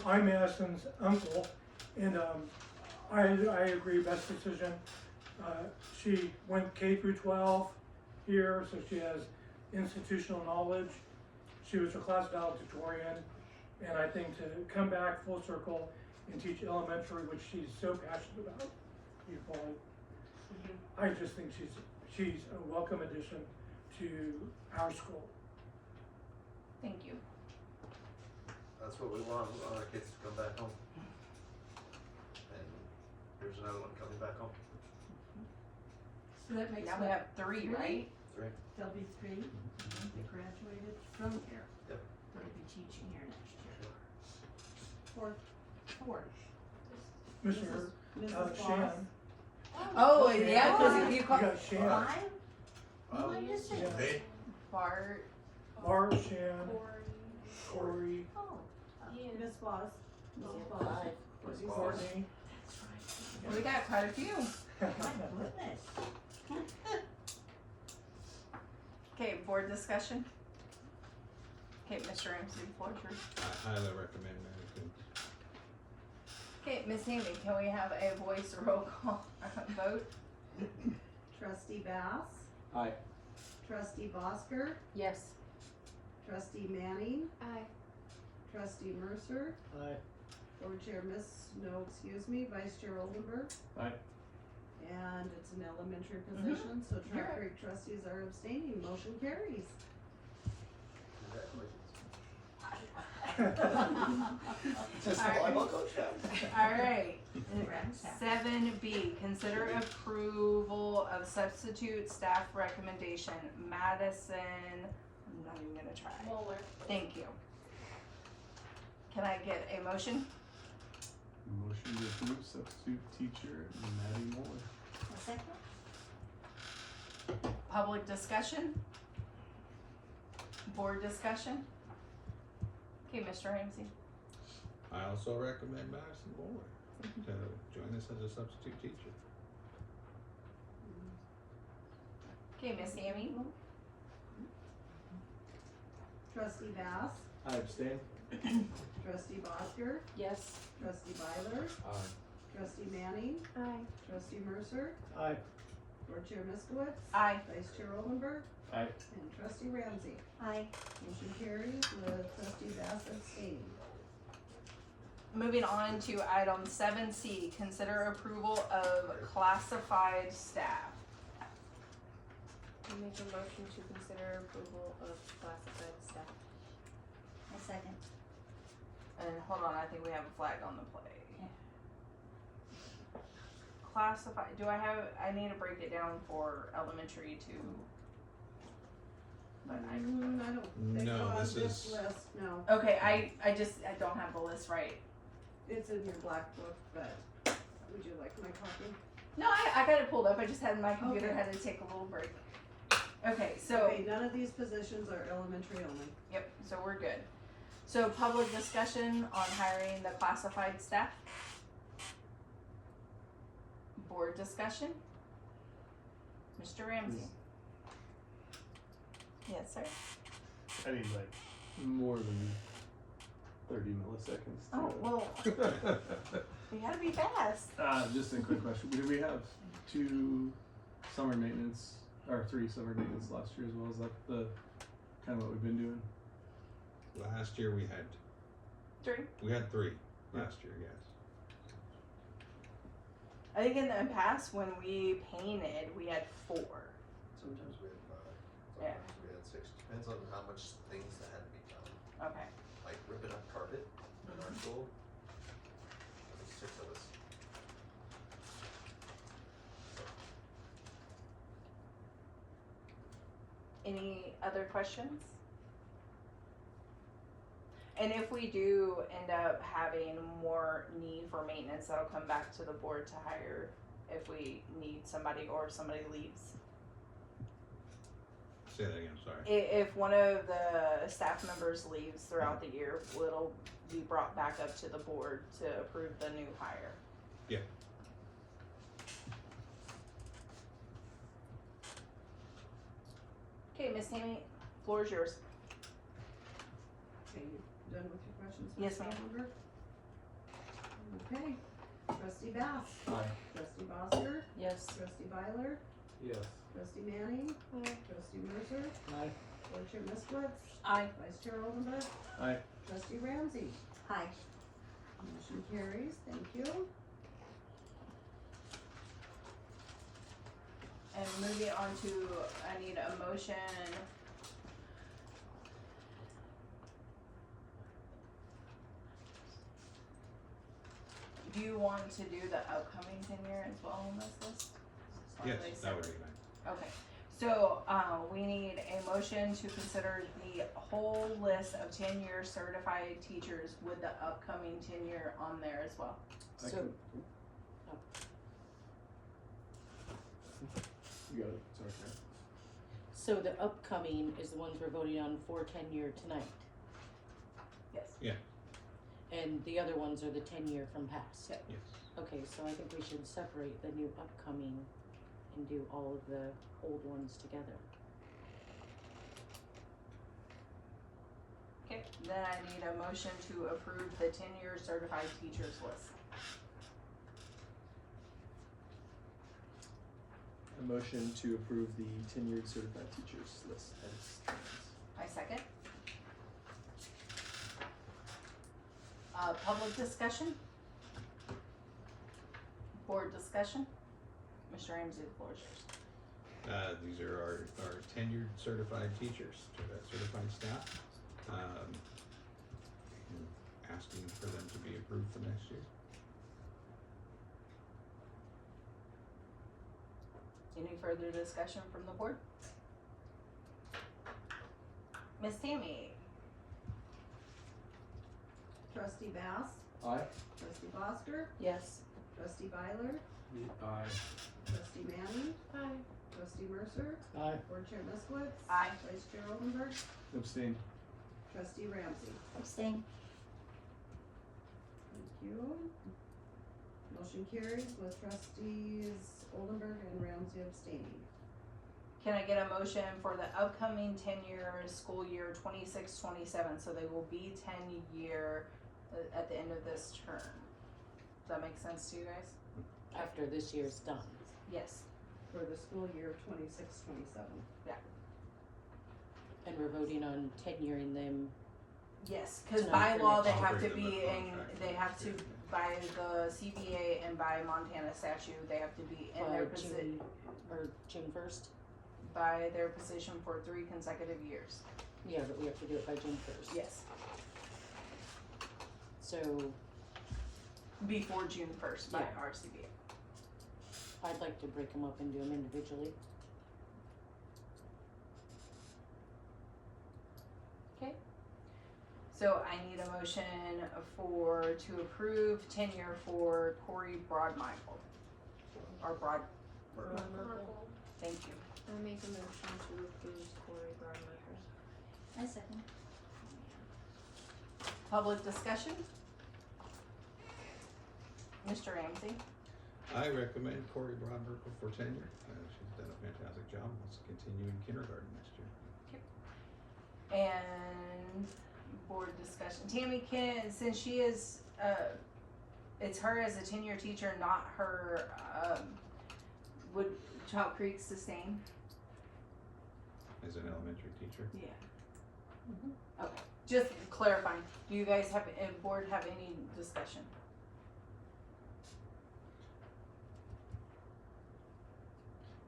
I'm Madison's uncle, and I agree, best decision. She went K through 12 here, so she has institutional knowledge. She was a class valedictorian, and I think to come back full circle and teach elementary, which she's so passionate about, I just think she's a welcome addition to our school. Thank you. That's what we want our kids to come back home. And here's another one coming back home. So that makes Now we have 3, right? 3. There'll be 3 that graduated from here. Yep. That'll be teaching here next year. 4. Mr. Mrs. Shan. Boss. Oh, yeah, cause if you You call got Shan, 5? Wow. Yeah. Hey, Bart, Bart, Shan, Corey, Miss Boss. Mrs. Boss. Courtney. we got quite a few. Okay, board discussion? Okay, Mr. Ramsey, the floor is yours. I highly recommend Maddie Kuntz. Okay, Miss Amy, can we have a voice roll call vote? Trustee Bass. Aye. Trustee Bosker. Yes. Trustee Manning. Aye. Trustee Mercer. Aye. Board Chair Vice Chair Oldenburg. Aye. And it's an elementary position, so Track Creek trustees are abstaining, motion carries. Just All right. volleyball coach now. Alright, 7B, consider approval of substitute staff recommendation, Madison, I'm not even gonna try. Mueller. Thank you. Can I get a motion? Motion to approve substitute teacher Maddie Moore. Public discussion? Board discussion? Okay, Mr. Ramsey. I also recommend Madison Moore to join us as a substitute teacher. Okay, Miss Amy. Trustee Bass. I abstain. Trustee Bosker. Yes. Trustee Byler. Aye. Trustee Manning. Aye. Trustee Mercer. Aye. Board Chair Miskowitz. Aye. Vice Chair Oldenburg. Aye. And Trustee Ramsey. Aye. Motion carries with Trustee Bass abstaining. Moving on to item 7C, consider approval of classified staff. I make a motion to consider approval of classified staff. A second. And hold on, I think we have a flag on the play. Classified, I need to break it down for elementary too. But I don't think No, on this this is- list, no. okay, I don't have the list right. It's in your black book, but would you like my copy? No, I got it pulled up, I just had my computer Okay. had to take a little break. Okay, so. Okay, none of these positions are elementary only. Yep, so we're good. So public discussion on hiring the classified staff. Board discussion. Mr. Ramsey. Yes, sir. I need like more than 30 milliseconds. Oh, well, you gotta be fast. Just a quick question. Did we have 2 summer maintenance, or 3 summer maintenance last year as well? Is that the kind of what we've been doing? Last year we had 3 last year, yes. I think in the past when we painted, we had 4. Sometimes we had 5, Yeah. sometimes we had 6, depends on how much things that had to be done. Okay. Like ripping up carpet in our school. There was 6 of us. Any other questions? And if we do end up having more need for maintenance, that'll come back to the board to hire if we need somebody or if somebody leaves. Say that again, sorry. If one of the staff members leaves throughout the year, it'll be brought back up to the board to approve the new hire. Yeah. Okay, Miss Tammy, floor is yours. Okay, you done with your questions? Yes, Mr. ma'am. Oldenburg? Okay, Trustee Bass. Aye. Trustee Bosser. Yes. Trustee Byler. Yes. Trustee Manning. Aye. Trustee Mercer. Aye. Board Chair Miskowitz. Aye. Vice Chair Oldenburg. Aye. Trustee Ramsey. Aye. Motion carries, thank you. And moving on to, I need a motion. Do you want to do the upcoming tenure as well on this list? Or are Yes, they that would be separate? nice. Okay, so, we need a motion to consider the whole list of 10-year certified teachers with the upcoming tenure on there as well. I So, can- You got it. Sorry, Karen. so the upcoming is the ones we're voting on for tenure tonight, Yes. and the other ones are the 10-year from past. Yep. Yes. Okay, so I think we should separate the new upcoming and do all of the old ones together. Okay, then I need a motion to approve the 10-year certified teachers list. A motion to approve the tenured certified teachers list as stands. I second. Public discussion? Board discussion? Mr. Ramsey, the floor is yours. These are our tenured certified teachers, certified staff. Asking for them to be approved for next year. Any further discussion from the board? Miss Tammy? Trustee Bass. Aye. Trustee Bosker. Yes. Trustee Byler. Aye. Trustee Manning. Aye. Trustee Mercer. Aye. Board Chair Miskowitz. Aye. Vice Chair Oldenburg. Abstain. Trustee Ramsey. Abstain. Thank you. Motion carries with trustees Oldenburg and Ramsey abstaining. Can I get a motion for the upcoming 10-year school year 26-27, so they will be 10-year at the end of this term? Does that make sense to you guys? After this year's done. Yes. for the school year 26-27. And we're voting on tenuring them. Yes, cause Tonight by for law, they next have to year. be Offer them a in, contract they for have next to, year. by the CBA and by Montana statute, they have to be in their position, June first? by their position for 3 consecutive years. Yeah, but we have to do it by June first. Yes. So Before June first by Yeah. our CBA. I'd like to break them up and do them individually. So I need a motion to approve tenure for Corey Broadmichael. Or Broad, thank you. I make a motion to approve Corey Broadmaker. I second. Public discussion? Mr. Ramsey? I recommend Corey Broadmerkel for tenure. She's done a fantastic job, wants to continue in kindergarten next year. And board discussion. Tammy, since she is, it's her as a tenure teacher, not her, would Chalk Creek sustain? As an elementary teacher. Yeah. Okay, just clarifying, do you guys have, board have any discussion?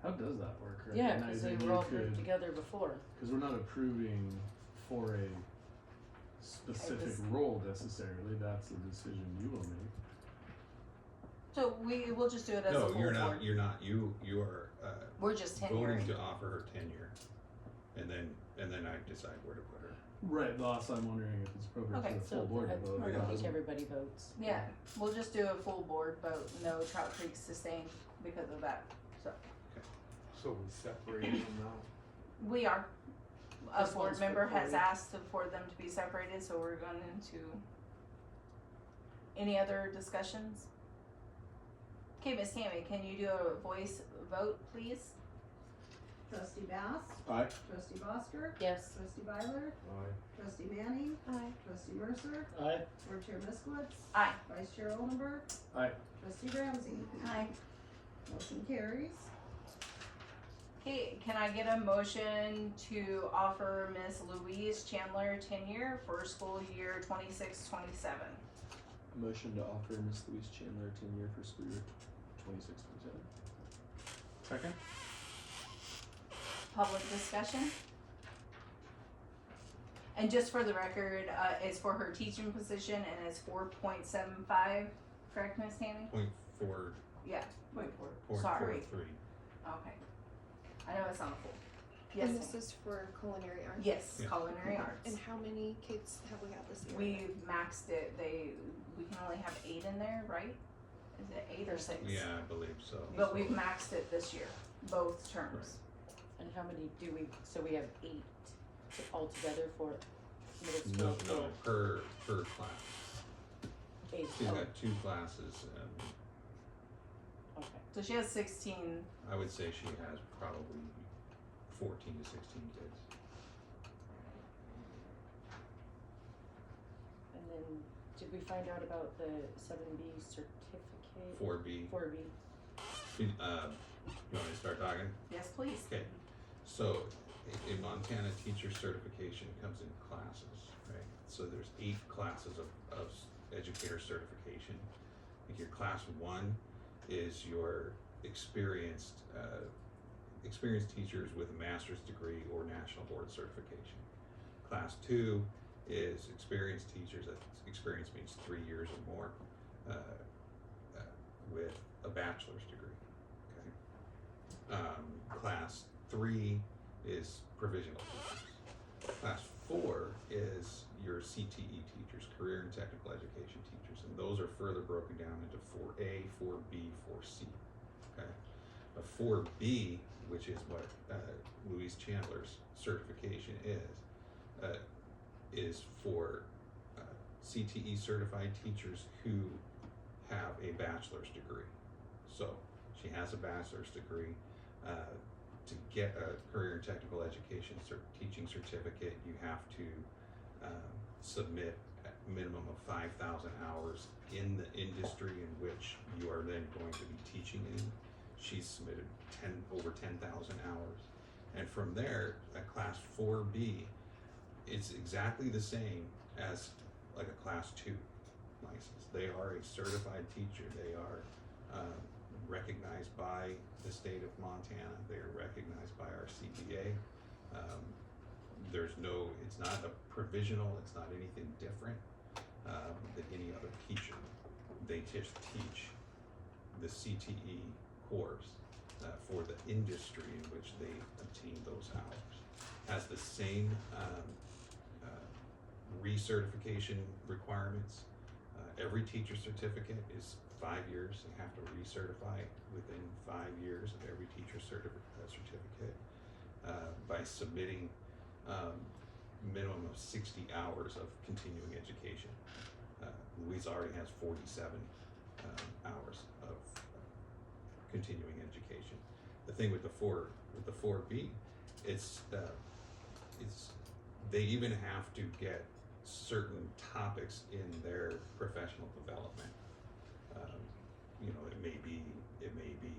How does that work? Yeah, cause they Recognizing were all you grouped could- together before. Cause we're not approving for a specific role necessarily, that's a decision you will make. So we'll just do it as a No, full you're not, board. you are, We're just voting tenuring. to offer her tenure. And then I decide where to put her. Right, thus I'm wondering if it's appropriate Okay, for the So full board to vote. I or not. think everybody votes. Yeah, we'll just do a full board vote, no Trout Creek sustained because of that, so. So we separated them now? We are. A This board one's for member has Corey. asked for them to be separated, so we're going into. Any other discussions? Okay, Miss Tammy, can you do a voice vote, please? Trustee Bass, Aye. trustee Bosker, Yes. trustee Byler, trustee Manning, Aye. trustee Mercer, Aye. board chair Miskowitz, Aye. vice chair Oldenburg, Aye. trustee Ramsey. Aye. Motion carries. Okay, can I get a motion to offer Miss Louise Chandler tenure for school year 26-27? Motion to offer Miss Louise Chandler tenure for school year 26-27. Second? Public discussion? And just for the record, it's for her teaching position and it's 4.75, correct, Miss Tammy? .4, Yeah, Point four. Sorry. 4.43. okay. I know it's not full. Yes, And this ma'am. is for culinary arts? Yes, Yeah. culinary arts. And how many kids have we had this year? We maxed it, we can only have 8 in there, right? Is it 8 or 6? Yeah, I believe so. But we've maxed it this year, both terms. And how many do we, so we have 8 altogether for middle No, school? no, per class. 8, She's oh, got 2 classes, okay. So she has 16, I would say she has probably 14 to 16 kids. And then, did we find out about the 7B certificate? 4B. 4B. You want me to start talking? yes please. Okay, so in Montana, teacher certification comes in classes, right? So there's 8 classes of educator certification. I think your class 1 is your experienced teachers with a master's degree or national board certification. Class 2 is experienced teachers, that experience means 3 years or more, with a bachelor's degree, okay? Class 3 is provisional teachers. Class 4 is your CTE teachers, career and technical education teachers, and those are further broken down into 4A, 4B, 4C, okay? A 4B, which is what Louise Chandler's certification is for CTE certified teachers who have a bachelor's degree. So she has a bachelor's degree. To get a career and technical education teaching certificate, you have to submit a minimum of 5,000 hours in the industry in which you are then going to be teaching in. she's submitted over 10,000 hours. And from there, a class 4B, it's exactly the same as like a class 2 license. They are a certified teacher. They are recognized by the state of Montana. They are recognized by our CBA. It's not a provisional, it's not anything different than any other teacher. They just teach the CTE course for the industry in which they obtain those hours. Has the same recertification requirements. Every teacher certificate is 5 years. They have to recertify within 5 years of every teacher certificate by submitting minimum of 60 hours of continuing education. Louise already has 47 hours of continuing education. The thing with the 4B, it's they even have to get certain topics in their professional development. It may be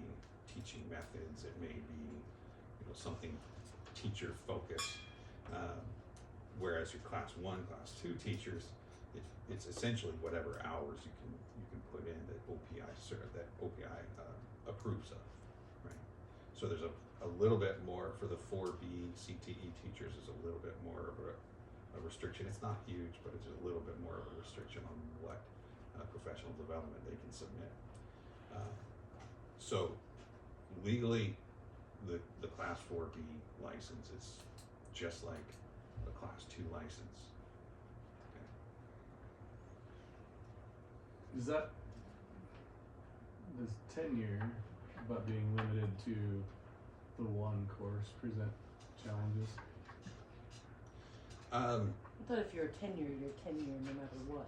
teaching methods. It may be something teacher focused. Whereas your class 1, class 2 teachers, it's essentially whatever hours you can put in that OPI approves of, right? So there's a little bit more for the 4B CTE teachers. Is a little bit more of a restriction. It's not huge, but it's a little bit more of a restriction on what professional development they can submit. So legally, the class 4B license is just like a class 2 license. Is that this tenure, but being limited to the one course, present challenges? I thought if you're tenure no matter what.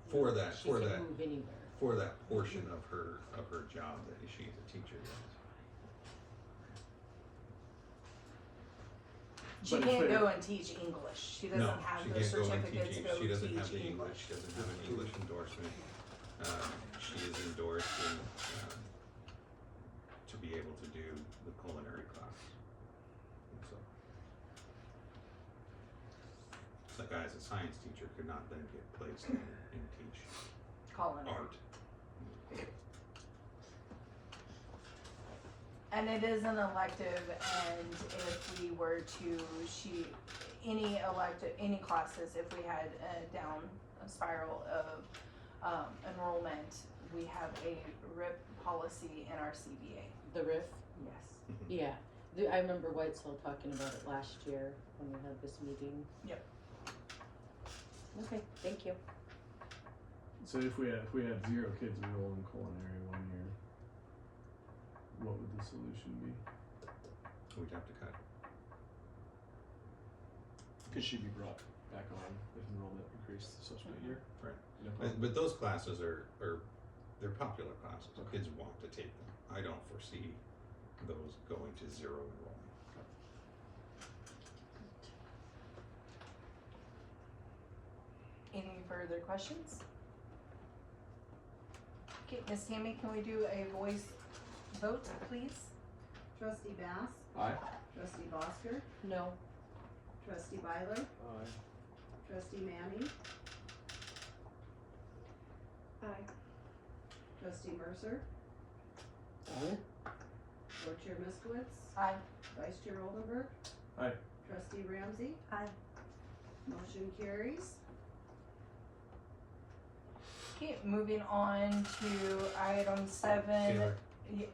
For that, She can move anywhere. for that portion of her job that she's a teacher. She But if can't they're- go and teach English. She doesn't No, have she the can't go and certificate teach. to go She doesn't have teach the English. English. She doesn't have an English endorsement. She is endorsed to be able to do the culinary class. And so, it's like I, as a science teacher, could not then get placed and teach Culinary. art. And it is an elective, and if we were to any classes, if we had a spiral of enrollment, we have a RIP policy in our CBA. The RIF? Yes. Yeah. I remember Whitesville talking about it last year when we had this meeting. Yep. Okay, thank you. So if we had 0 kids enroll in culinary 1 year, what would the solution be? We'd have to cut. Could she be brought back on if enrollment increased the subsequent year? Right. No problem. But those classes are they're popular classes. Kids want to take them. I don't foresee those going to 0 enrollment. Any further questions? Okay, Ms. Tammy, can we do a voice vote, please? Trustee Bass, Aye. trustee Bosker, No. trustee Byler, Aye. trustee Manning, Aye. trustee Mercer, board chair Miskowitz, Aye. vice chair Oldenburg. Aye. Trustee Ramsey, Aye. motion carries. Okay, moving on to item 7. Taylor. Yeah,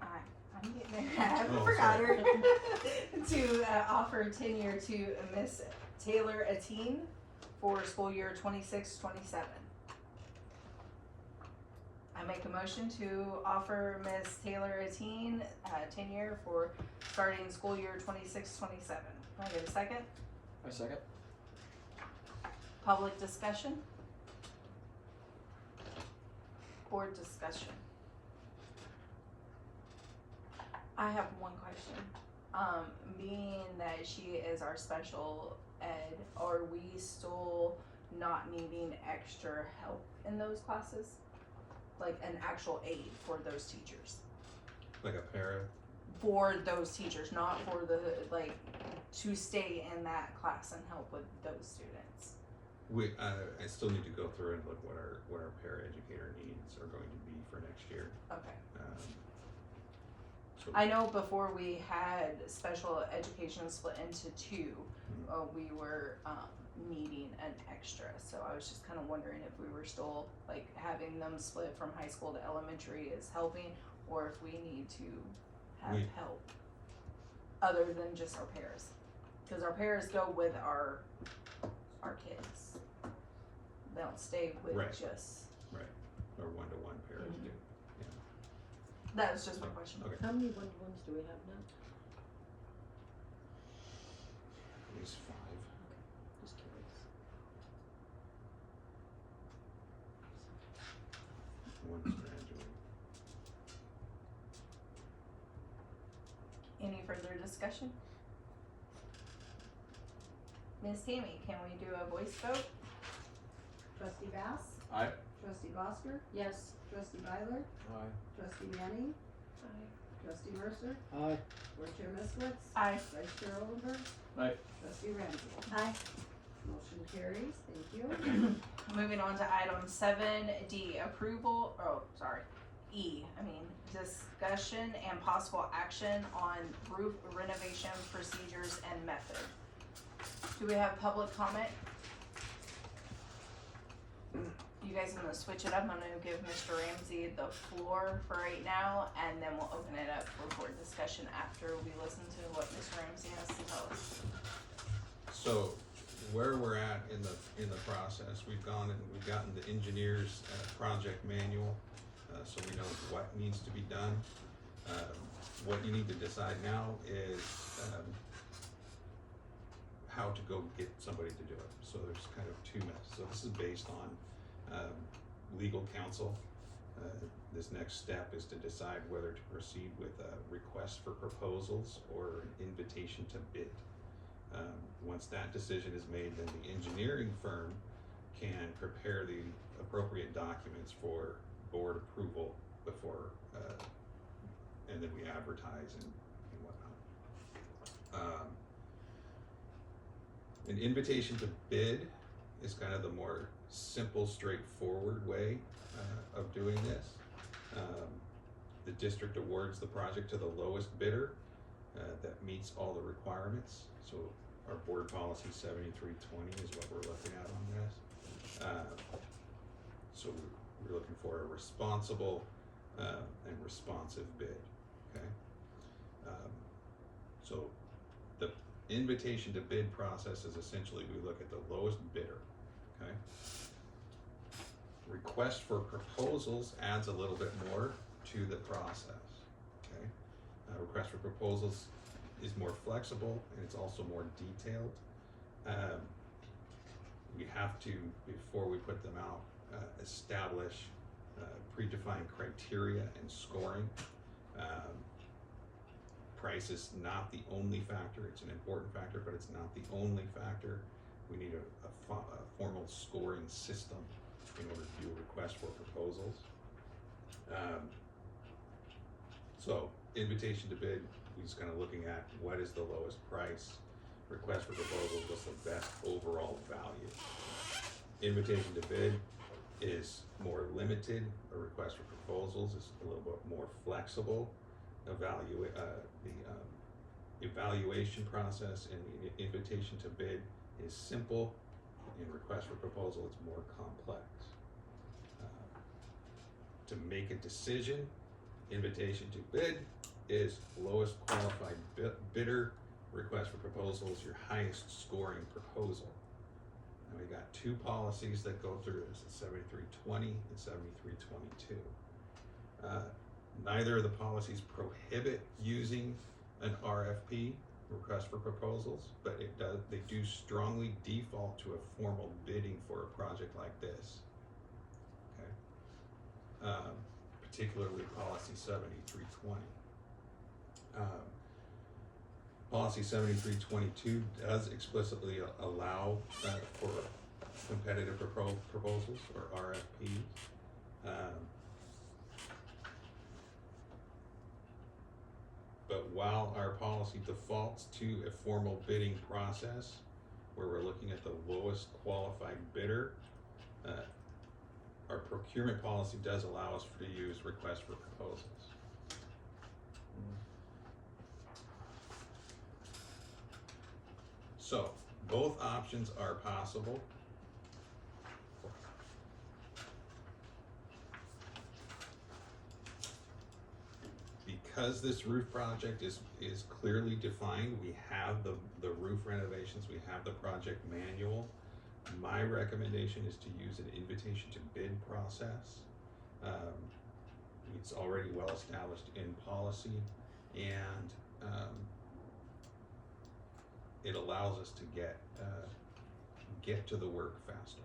I'm getting there. I haven't Oh, forgot sorry. her. To offer tenure to Miss Taylor Atine for school year 26-27. I make a motion to offer Miss Taylor Atine tenure for starting school year 26-27. Can I get a second? I second. Public discussion? Board discussion? I have one question. Being that she is our special ed, are we still not needing extra help in those classes? Like an actual aid for those teachers? Like a para? for those teachers, not for the, like, to stay in that class and help with those students. I still need to go through and look what our paraeducator needs are going to be for next year. Okay. So I know before we had special education split into two, we were, needing an extra, so I was just kinda wondering if we were still, like, having them split from high school to elementary is helping, or if we need to have We- help other than just our pairs. Cause our pairs go with our kids. They don't stay with Right. just, Right, or one-to-one pairs Mhm. do. that was just my question. Okay. How many one-to-ones do we have now? At least 5. Just curious. One's graduating. Any further discussion? Miss Tammy, can we do a voice vote? Trustee Bass? Aye. Trustee Bosker? Yes. Trustee Byler? Aye. Trustee Manning? Trustee Mercer? Aye. Board Chair Miskowitz? Aye. Vice Chair Oldenburg? Aye. Trustee Ramsey? Aye. Motion carries, thank you. Moving on to item 7D, approval, discussion and possible action on roof renovation procedures and method. Do we have public comment? You guys gonna switch it up? I'm gonna give Mr. Ramsey the floor for right now, and then we'll open it up for board discussion after we listen to what Mr. Ramsey has to tell us. So where we're at in the process, we've gone and we've gotten the engineer's project manual, so we know what needs to be done. What you need to decide now is how to go get somebody to do it. So there's kind of 2 methods. So this is based on legal counsel. This next step is to decide whether to proceed with a request for proposals or an invitation to bid. Once that decision is made, then the engineering firm can prepare the appropriate documents for board approval before, and then we advertise and whatnot. An invitation to bid is kind of the more simple, straightforward way of doing this. The district awards the project to the lowest bidder that meets all the requirements. So our board policy 7320 is what we're looking at on this. So we're looking for a responsible and responsive bid, okay? So the invitation to bid process is essentially we look at the lowest bidder, okay? Request for proposals adds a little bit more to the process, okay? Request for proposals is more flexible and it's also more detailed. We have to, before we put them out, establish predefined criteria and scoring. Price is not the only factor, it's an important factor, but it's not the only factor. We need a formal scoring system in order to do a request for proposals. So invitation to bid, we're just kind of looking at what is the lowest price. Request for proposals, what's the best overall value. Invitation to bid is more limited. A request for proposals is a little bit more flexible. The evaluation process in the invitation to bid is simple. In request for proposal, it's more complex. To make a decision, invitation to bid is lowest qualified bidder. Request for proposal is your highest scoring proposal. And we got 2 policies that go through this, 7320 and 7322. Neither of the policies prohibit using an RFP, request for proposals, but they do strongly default to a formal bidding for a project like this. Okay. Particularly policy 7320. Policy 7322 does explicitly allow for competitive proposals or RFPs. while our policy defaults to a formal bidding process, where we're looking at the lowest qualified bidder, our procurement policy does allow us to use requests for proposals. So, both options are possible. Because this roof project is clearly defined, we have the roof renovations, we have the project manual. My recommendation is to use an invitation to bid process. It's already well established in policy, and it allows us to get to the work faster.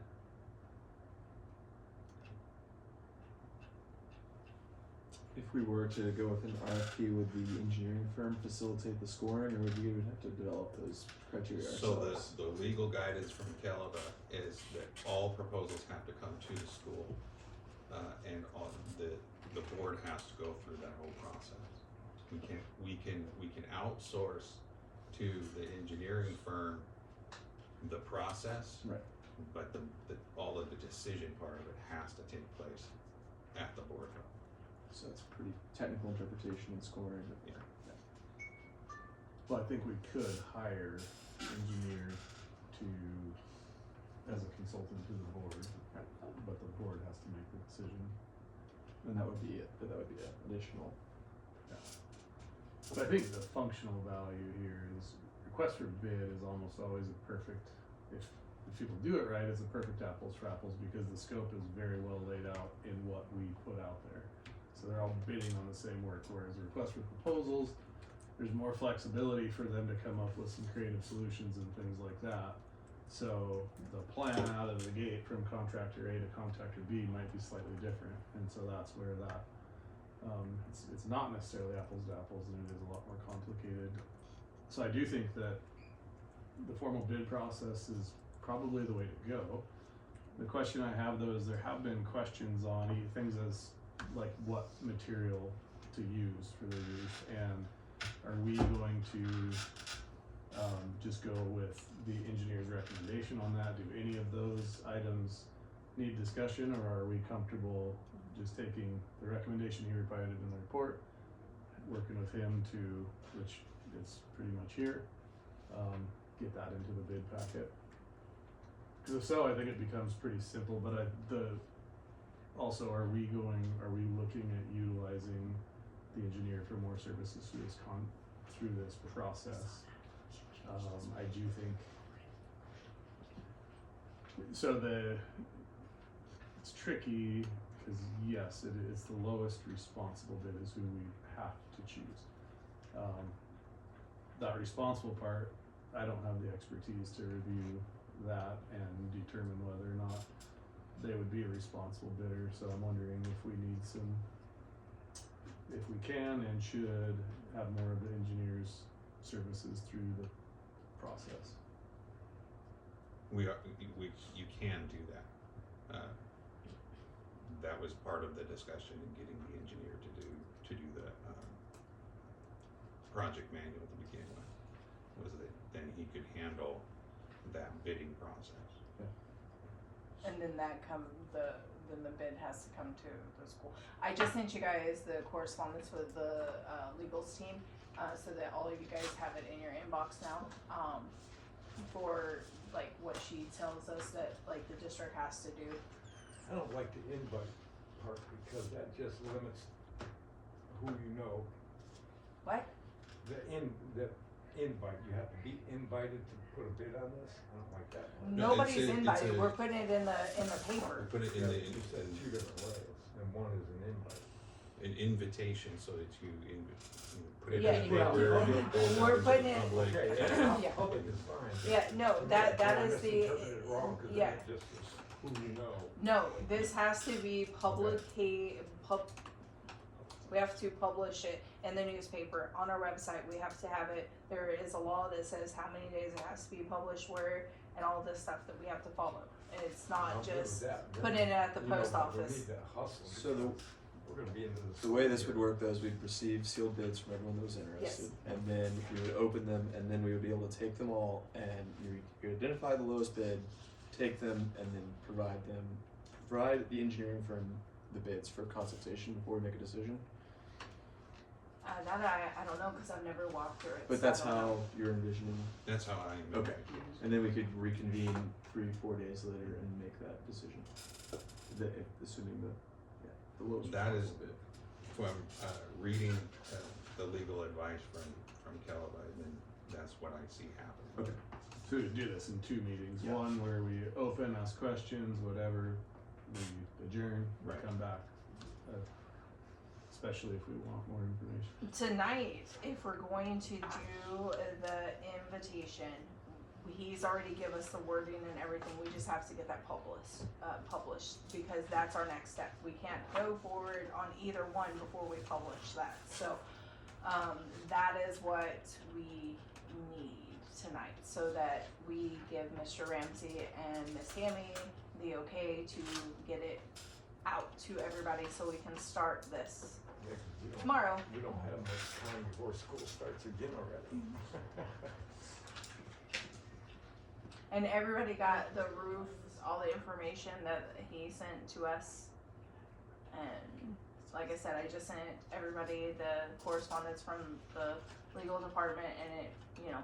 If we were to go with an RFP, would the engineering firm facilitate the scoring, or would you have to develop those criteria So ourselves? the legal guidance from Kelva is that all proposals have to come to the school, and all the board has to go through that whole process. We can outsource to the engineering firm the process. Right. But all of the decision part of it has to take place at the board level. So it's pretty technical interpretation and scoring. Yeah. Well, I think we could hire the engineer as a consultant to the board, but the board has to make the decision. And that would be it, but that would be an additional. But I think the functional value here is request for bid is almost always a perfect, if people do it right, it's a perfect apples for apples because the scope is very well laid out in what we put out there. So they're all bidding on the same work, whereas a request for proposals, there's more flexibility for them to come up with some creative solutions and things like that. So the plan out of the gate from contractor A to contractor B might be slightly different, and so that's where that it's not necessarily apples to apples, and it is a lot more complicated. So I do think that the formal bid process is probably the way to go. The question I have though is there have been questions on things as like what material to use for the roof, and are we going to just go with the engineer's recommendation on that? Do any of those items need discussion, or are we comfortable just taking the recommendation he provided in the report, working with him to, which is pretty much here, get that into the bid packet? Because if so, I think it becomes pretty simple, but also, are we looking at utilizing the engineer for more services through this process? I do think so. It's tricky because yes, it's the lowest responsible bid is who we have to choose. That responsible part, I don't have the expertise to review that and determine whether or not they would be a responsible bidder. So I'm wondering if we can and should have more of the engineer's services through the process. You can do that. That was part of the discussion in getting the engineer to do the project manual to begin with, was that then he could handle that bidding process. And then then the bid has to come to the school. I just sent you guys the correspondence with the legals team, so that all of you guys have it in your inbox now, for like what she tells us that like the district has to do. I don't like the invite part because that just limits who you know. What? The invite, you have to be invited to put a bid on this? I don't like that one. No, Nobody's invited, we're putting it in the paper. Put it in the You said two different ways, and one is an invite. an invitation so that you put it Yeah, in the yeah. paper and it goes We're out into putting the it- public. Okay, Yeah. public is fine. Yeah, no, that I is the, misinterpreted it wrong, 'cause yeah. it just is who you know. No, this has to be we have to publish it in the newspaper, on our website, we have to have it, there is a law that says how many days it has to be published where, and all this stuff that we have to follow. And it's I'm not good with just that. putting it at the You know, post but we office. need to hustle. So We're gonna be into this. The way this would work though is we'd receive sealed bids from everyone that was interested, and then we would open them, and then we would be able to take them all, and you identify the lowest bid, take them, and then provide the engineering firm the bids for consultation before we make a decision. That I don't know, cause I've never walked through it. But so I that's don't know. how you're envisioning. That's how I am. Okay, and then we could reconvene 3-4 days later and make that decision. Assuming the lowest. That is possible bid. from reading the legal advice from Caleb, then that's what I see happening. Okay. So we do this in 2 meetings, Yeah. one where we open, ask questions, whatever, we adjourn, we Right. come back. Especially if we want more information. Tonight, if we're going to do the invitation, he's already given us the wording and everything, we just have to get that published, because that's our next step. We can't go forward on either one before we publish that, so, that is what we need tonight, so that we give Mr. Ramsey and Miss Tammy the okay to get it out to everybody, so we can start this Yeah, 'cause we don't- tomorrow. We don't have much time before school starts again already. And everybody got the roof, all the information that he sent to us. And like I said, I just sent everybody the correspondence from the legal department, and it, you know.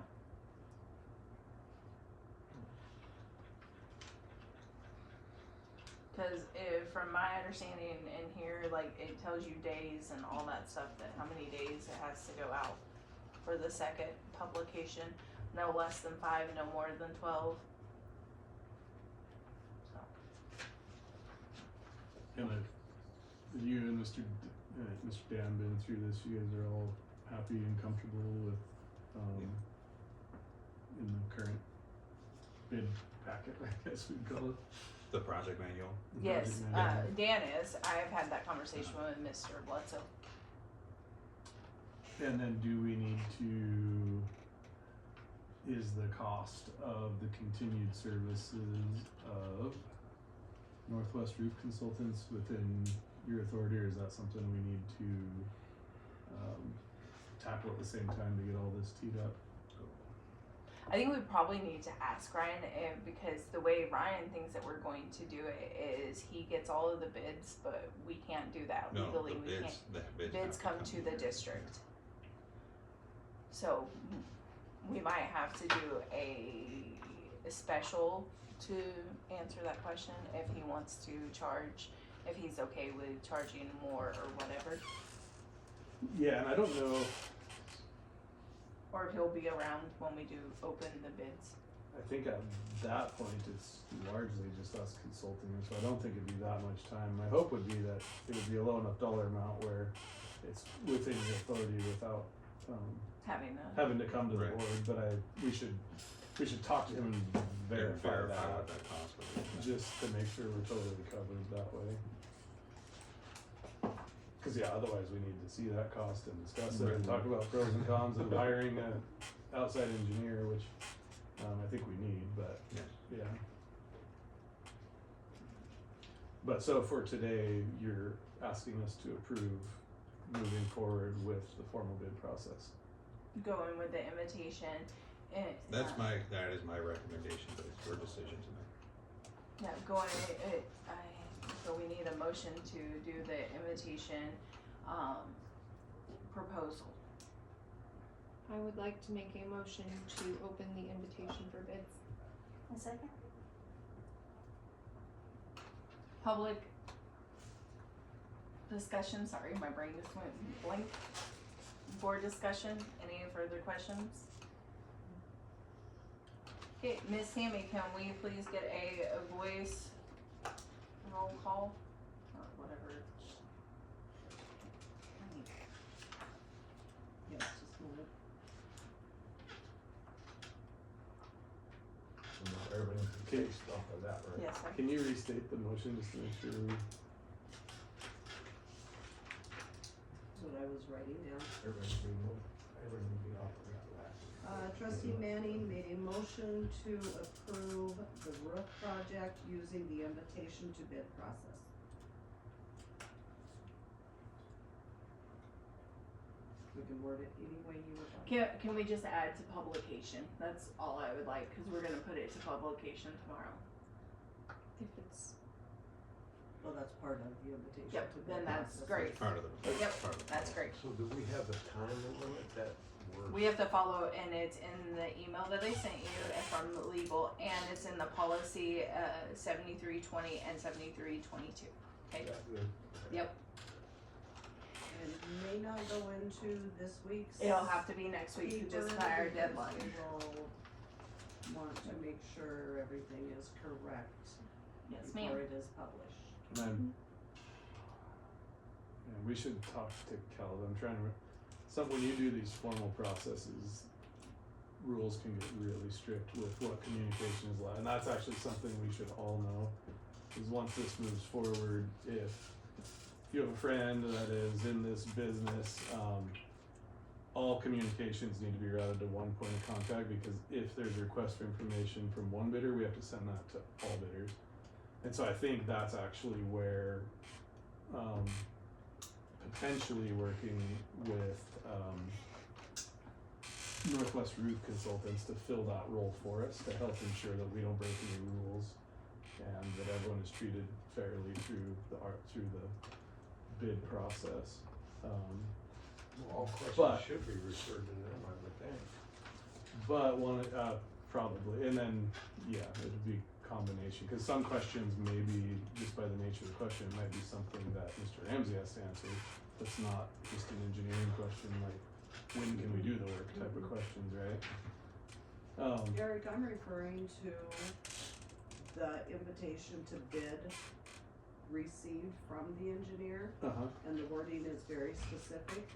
Cause from my understanding in here, like, it tells you days and all that stuff, that how many days it has to go out for the second publication. No less than 5, no more than 12. So, And if you and Mr. Dan been through this, you guys are all happy and comfortable with, in the current bid packet, I guess we'd call it. The project manual. The yes, project manual. Dan is. I've had that conversation with Mr. Bledsoe. And then do we need to, is the cost of the continued services of Northwest Roof Consultants within your authority, or is that something we need to tackle at the same time to get all this teed up? I think we probably need to ask Ryan, because the way Ryan thinks that we're going to do it is he gets all of the bids, but we can't do that No, legally. the We bids, can't. the Bids come to the district. So we might have to do a special to answer that question if he wants to charge, if he's okay with charging more or whatever, Yeah, and I don't know, or if he'll be around when we do open the bids. I think at that point, it's largely just us consulting, and so I don't think it'd be that much time. My hope would be that it would be a low enough dollar amount where it's within your authority without, having to come to the Right. board, but we should talk to him and verify what that, that cost would be. just to make sure we're totally covered that way. Cause yeah, otherwise we need to see that cost and discuss it and talk about pros and cons of hiring a outside engineer, which, I think we need, but, Yes. yeah. But so for today, you're asking us to approve moving forward with the formal bid process. Going with the invitation, and. That is my recommendation, but it's your decision to make. Yeah, so we need a motion to do the invitation, proposal. I would like to make a motion to open the invitation for bids. A second? Public discussion, sorry, my brain just went blank. Board discussion, any further questions? Okay, Miss Tammy, can we please get a voice roll call, or whatever? Yes, just a minute. And everything's based off of that, right? Yes, sir. Can you restate the motion just to make sure we, That's what I was writing down. Everything's being moved, everything being off of that last. Trustee Manning made a motion to approve the roof project using the invitation to bid process. can word it any way you would like. Can we just add to publication? That's all I would like, cause we're gonna put it to publication tomorrow. If it's, Well, that's part of the invitation. Yep, to the then that's process. great. Part of the, Yep, part of the. that's great. So do we have a time limit that we're? We have to follow, and it's in the email that I sent you from the legal, and it's in the policy, 7320 and 7322. Okay. Yeah, good. Yep. And it may not go into this week's. It'll have to be next week, just paper by our because deadline. We will want to make sure everything is correct Yes, before ma'am. it is published. And yeah, we should talk to Cal. I'm trying to. When you do these formal processes, rules can get really strict with what communication is allowed, and that's actually something we should all know. Is once this moves forward, if you have a friend that is in this business, all communications need to be routed to one point of contact, because if there's a request for information from one bidder, we have to send that to all bidders. And so I think that's actually where potentially working with Northwest Roof Consultants to fill that role for us to help ensure that we don't break any rules and that everyone is treated fairly through the bid process. All questions But- should be referred to them, I would think. But probably, and then, yeah, it'd be combination, cause some questions maybe, just by the nature of the question, it might be something that Mr. Ramsey has to answer. That's not just an engineering question, like, when can we do the work type of questions, right? Eric, I'm referring to the invitation to bid received from the engineer, Uh-huh, and the wording is very specific,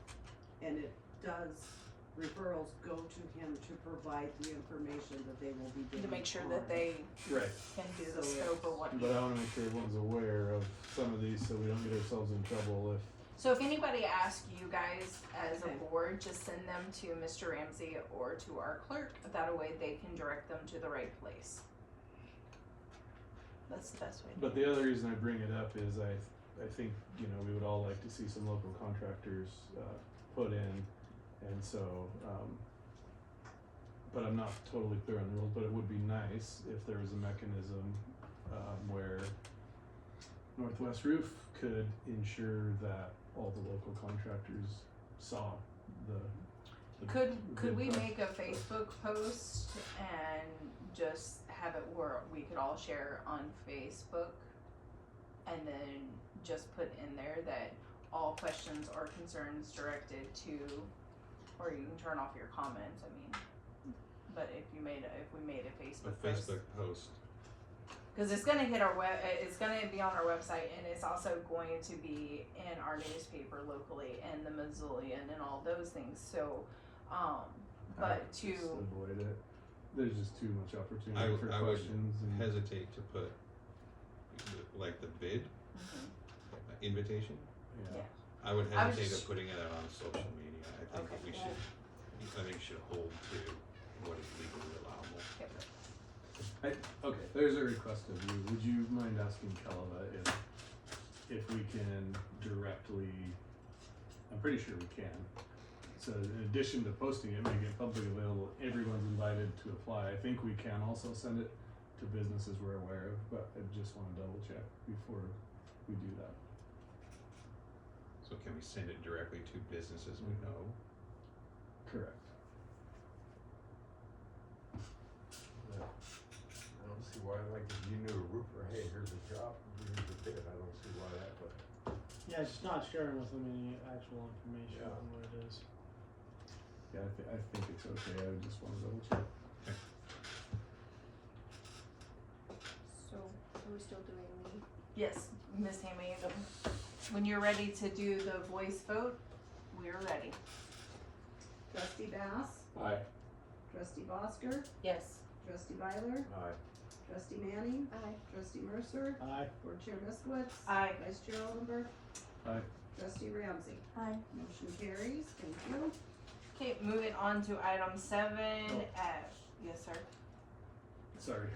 and it does, referrals go to him to provide the information that they will be bidding To make sure on. that they right, can do the So scope or what. but I wanna make sure everyone's aware of some of these, so we don't get ourselves in trouble if, So if anybody asks you guys as a Okay. board, just send them to Mr. Ramsey or to our clerk. That way they can direct them to the right place. That's the best way to do it. but the other reason I bring it up is I think, you know, we would all like to see some local contractors, put in, and so, but I'm not totally clear on the rules, but it would be nice if there was a mechanism, where Northwest Roof could ensure that all the local contractors saw the Could bid we process. make a Facebook post and just have it where we could all share on Facebook? And then just put in there that all questions or concerns directed to, or you can turn off your comments, I mean. But if we made a A Facebook post. Facebook post. Cause it's gonna hit our it's gonna be on our website, and it's also going to be in our newspaper locally and the Missoulian and all those things, so, I but would to, just avoid it. There's just too much I opportunity would, for I would questions and. hesitate to put, like the bid Mhm. invitation. Yeah. I would I was hesitate just- of putting it out on social media. I think that Okay. I think we should hold to what is legally allowable. Okay, there's a request of you. Would you mind asking Kelva if we can directly, I'm pretty sure we can. So in addition to posting it, make it publicly available, everyone's invited to apply. I think we can also send it to businesses we're aware of, but I just wanna double check before we do that. So can we send it directly to businesses we know? Correct. I don't see why, like, if you knew a roofer, hey, here's a job, here's a bid, I don't see why that would. Yeah, it's just not sharing with them any actual information Yeah. on what it is. Yeah, I think it's okay. I just wanna double check. so are we still doing the, yes, Miss Tammy, when you're ready to do the voice vote, we're ready. Trustee Bass, Aye. trustee Bosker, Yes. trustee Byler, Aye. trustee Manning, aye, trustee Mercer, Aye. board chair Miskowitz, Aye. vice chair Oldenburg, Aye. trustee Ramsey. Aye. Motion carries, thank you. Okay, moving on to item 7F. Yes, sir. Sorry.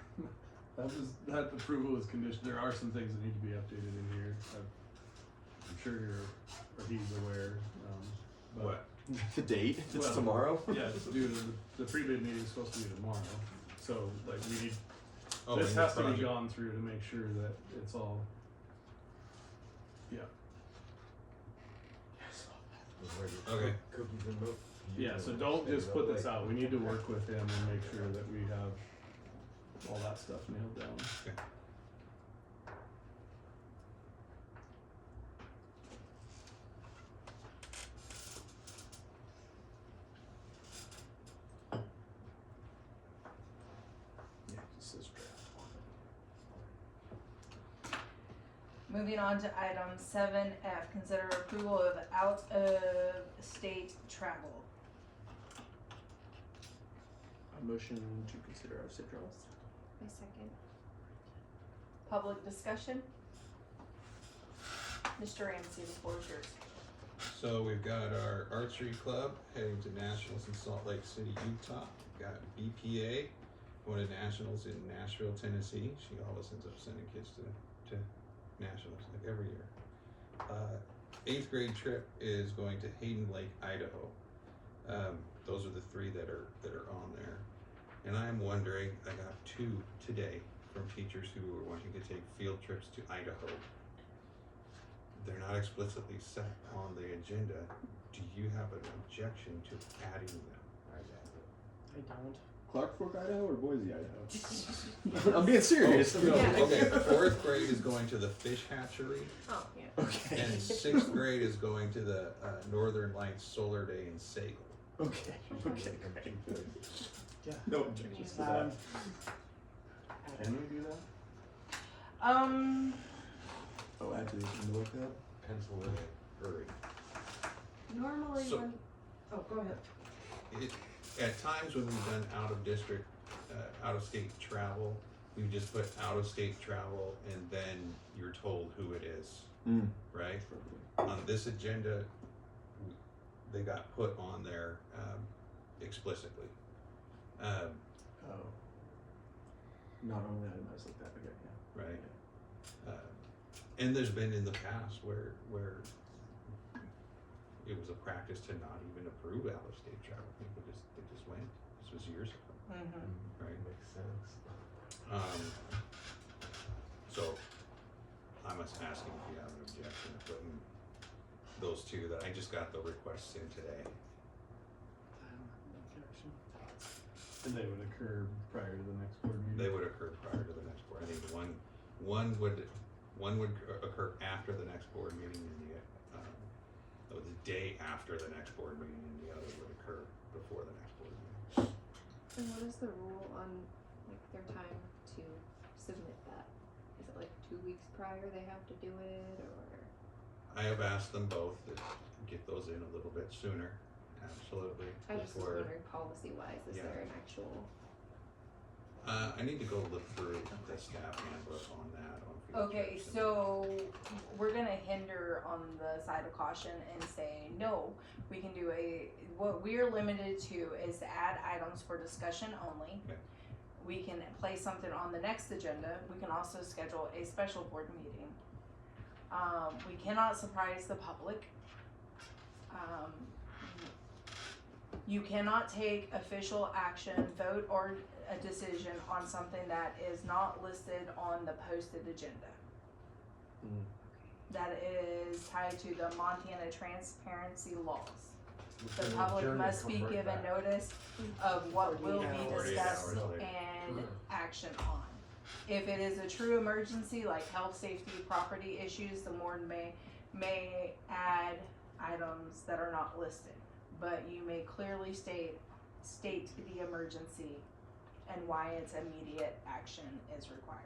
That approval is conditioned. There are some things that need to be updated in here. I'm sure he's aware, but What? The date? It's Well, tomorrow? Yeah, it's due to the pre-bid meeting's supposed to be tomorrow, so like we need, Oh, this and the has to be project. gone through to make sure that it's all, yeah. Okay. Cookies and milk. Yeah, so don't just put this out, we need to work with him and make sure that we have all that stuff nailed down. Okay. Yeah, it says draft. Moving on to item 7F, consider approval of out-of-state travel. A motion to consider out-of-state travels. My second. Public discussion? Mr. Ramsey, the floor is yours. So we've got our archery club heading to nationals in Salt Lake City, Utah. We've got BPA going to nationals in Nashville, Tennessee. She always ends up sending kids to nationals like every year. 8th grade trip is going to Hayden Lake, Idaho. Those are the 3 that are on there. And I'm wondering, I got 2 today from teachers who are wanting to take field trips to Idaho. They're not explicitly set on the agenda. Do you have an objection to adding them? I don't. Clark Fork, Idaho or Boise, Idaho? I'm being serious. Oh, no, okay, 4th grade is going to the fish hatchery. Oh, yeah. Okay. And 6th grade is going to the Northern Lights Solar Day in Sagal. Okay. Okay. Great. Yeah. No objections to that. Can we do that? Oh, add to the agenda like that. Pennsylvania, hurry. Normally So- when, oh, go ahead. At times when we've done out-of-district, out-of-state travel, we just put out-of-state travel and then you're told who it is, right? On this agenda, they got put on there explicitly. Oh. Not only itemized like that, but yeah. Right. And there's been in the past where it was a practice to not even approve out-of-state travel. People they just went. This was years ago, right? Makes sense. So I'm just asking if you have an objection to putting those 2 that I just got the requests in today. And they would occur prior to the next board meeting? They would occur prior to the next board. I think one would occur after the next board meeting, and the day after the next board meeting, and the other would occur before the next board meeting. And what is the rule on like their time to submit that? Is it like 2 weeks prior they have to do it, or? I have asked them both to get those in a little bit sooner. Absolutely. I just was wondering policy wise, is Yeah. there an actual? I need to go look through the staff handbook on that. On field Okay, trips and- so we're gonna hinder on the side of caution and say, no, we can do what we're limited to is to add items for discussion only. Okay. We can place something on the next agenda. We can also schedule a special board meeting. We cannot surprise the public. You cannot take official action, vote, or a decision on something that is not listed on the posted agenda. That is tied to the Montana transparency laws. The Within public adjournment, must be come right given back. notice of what will be 48 discussed hours later. and action on. If it is a true emergency, like health, safety, property issues, the board may add items that are not listed. But you may clearly state the emergency and why its immediate action is required.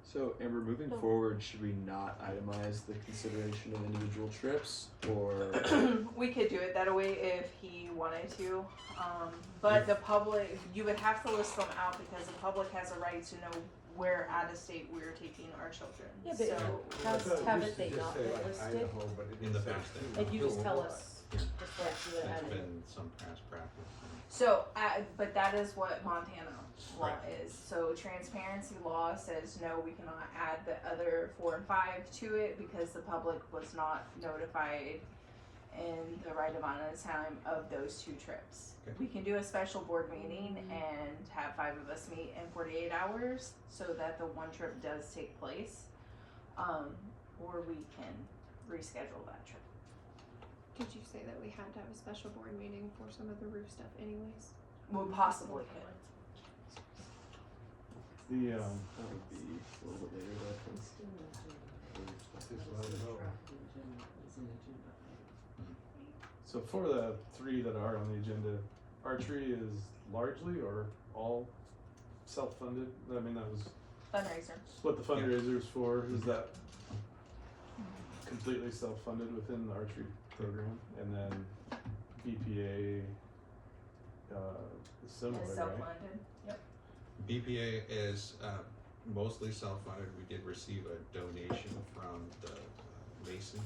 So, Amber, moving forward, should we not itemize the consideration of individual trips, or? We could do it that way if he wanted to, but the public, you would have to list them out because the public has a right to know where out of state we're taking our children. Yeah, but So, haven't they not been listed? In the past, Like you just tell us, just like you would add it's it. been some past practice. so, but that is what Montana law Right. is. So transparency law says no, we cannot add the other 4 and 5 to it because the public was not notified in the right amount of time of those 2 trips. Okay. We can do a special board meeting and have 5 of us meet in 48 hours so that the 1 trip does take place. Or we can reschedule that trip. Did you say that we had to have a special board meeting for some of the roof stuff anyways? We possibly could. The, That would be a little bit later, though. so for the 3 that are on the agenda, archery is largely or all self-funded? I mean, that was Fundraiser. what the fundraiser is for. Is that completely self-funded within the archery program? And then BPA is similar, Is right? self-funded. Yep. BPA is mostly self-funded. We did receive a donation from the Masons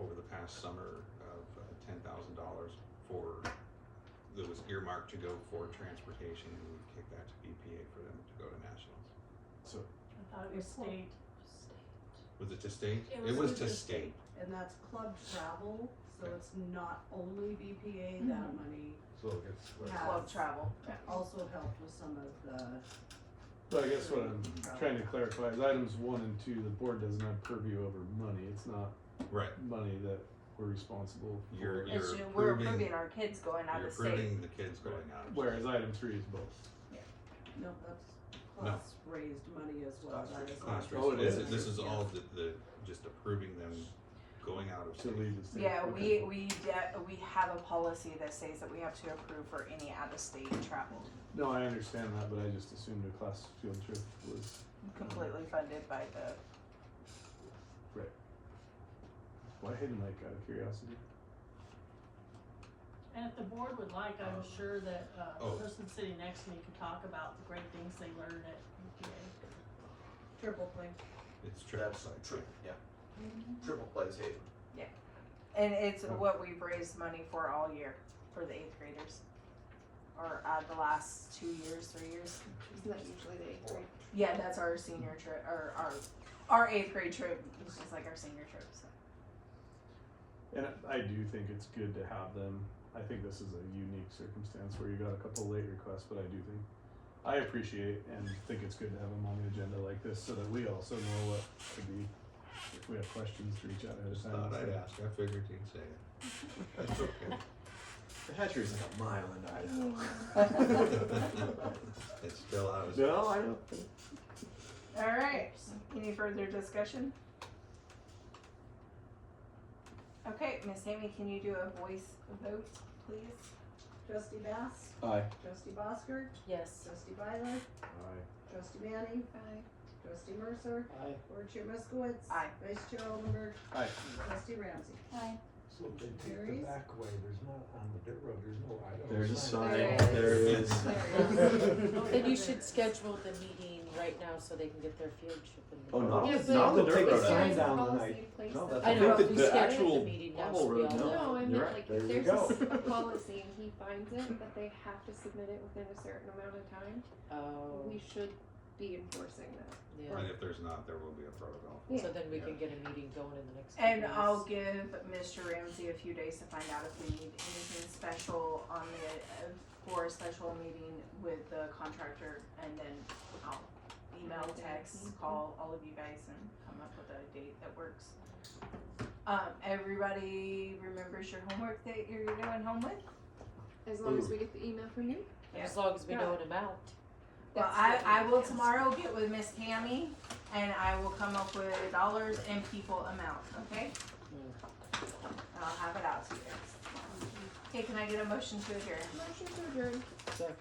over the past summer of $10,000 for that was earmarked to go for transportation, and we've kicked that to BPA for them to go to nationals. So I thought it was state. Was it to state? It was was to to state. And that's club travel, so Okay. it's not only BPA, that money So it gets split. has Club travel. Yeah. also helped with some of the, But I guess what I'm trying to clarify is items 1 and 2, the board doesn't have purview over money. It's not Right. money that we're responsible for. You're It's ju- we're approving- approving our kids going out You're of state. approving the kids going out. of Whereas item 3 is both. no, that's class raised money as well, that is. Class not- race. Oh, it is. This is all the just approving them going out of To state. leave the state. Yeah, Okay. we have a policy that says that we have to approve for any out-of-state travel, No, I understand that, but I just assumed a class field trip was completely funded by the. right. Why hidden lake out of curiosity? And if the board would like, I'm sure that, Oh. the person sitting next to me could talk about the great things they learned at UPA. Triple play. It's triple That's site. true, yeah. Triple plays Haven. And it's what we've raised money for all year for the 8th graders. Or the last 2 years, 3 years. Isn't that usually the 8th grade? Yeah, that's our senior trip, or our 8th grade trip, it's just like our senior trip, so. And I do think it's good to have them. I think this is a unique circumstance where you got a couple late requests, but I appreciate and think it's good to have them on the agenda like this so that we also know what to be, if we have questions, to reach out ahead of Just time. thought I'd ask. I figured you'd say it. That's okay. The hatchery's like a mile in Idaho. It's still out of No, I know. Alright, any further discussion? Okay, Miss Amy, can you do a voice vote, please? Trustee Bass, Aye. trustee Bosker, Yes. trustee Byler, Aye. trustee Manning, Aye. trustee Mercer, Aye. board chair Moskowitz. Aye. Vice chair Oldenburg, Aye. trustee Ramsey. Aye. So if they take the Carries. back way, there's not, on the dirt road, there's no Idaho. There's a sign. There There is. is. Then you should schedule the meeting right now so they can get their field trip in the. Oh, not, Yeah, but not the Take dirt a road. sign There is a down policy tonight. in place No, that- that's I I know, think we the scheduled actual the meeting now, Bobble so we Road, all no. know. No, I You're meant right. like There if you there's go. a policy and he finds it, that they have to submit it within a certain amount of time, Oh, we should be enforcing that. yeah. And if there's not, there will be a protocol. Yeah. So then we can get a meeting going in the next few And days. I'll give Mr. Ramsey a few days to find out if we need anything special on the, for a special meeting with the contractor, and then I'll email, text, call all of you guys and come up with a date that works. Everybody remembers your homework that you're doing home with? As long as we get the email from you. As long as we know an amount. Well, I will tomorrow get with Miss Tammy, and I will come up with dollars and people amount, okay? And I'll have it out to you guys. Okay, can I get a motion to adjourn? Motion to adjourn. Second.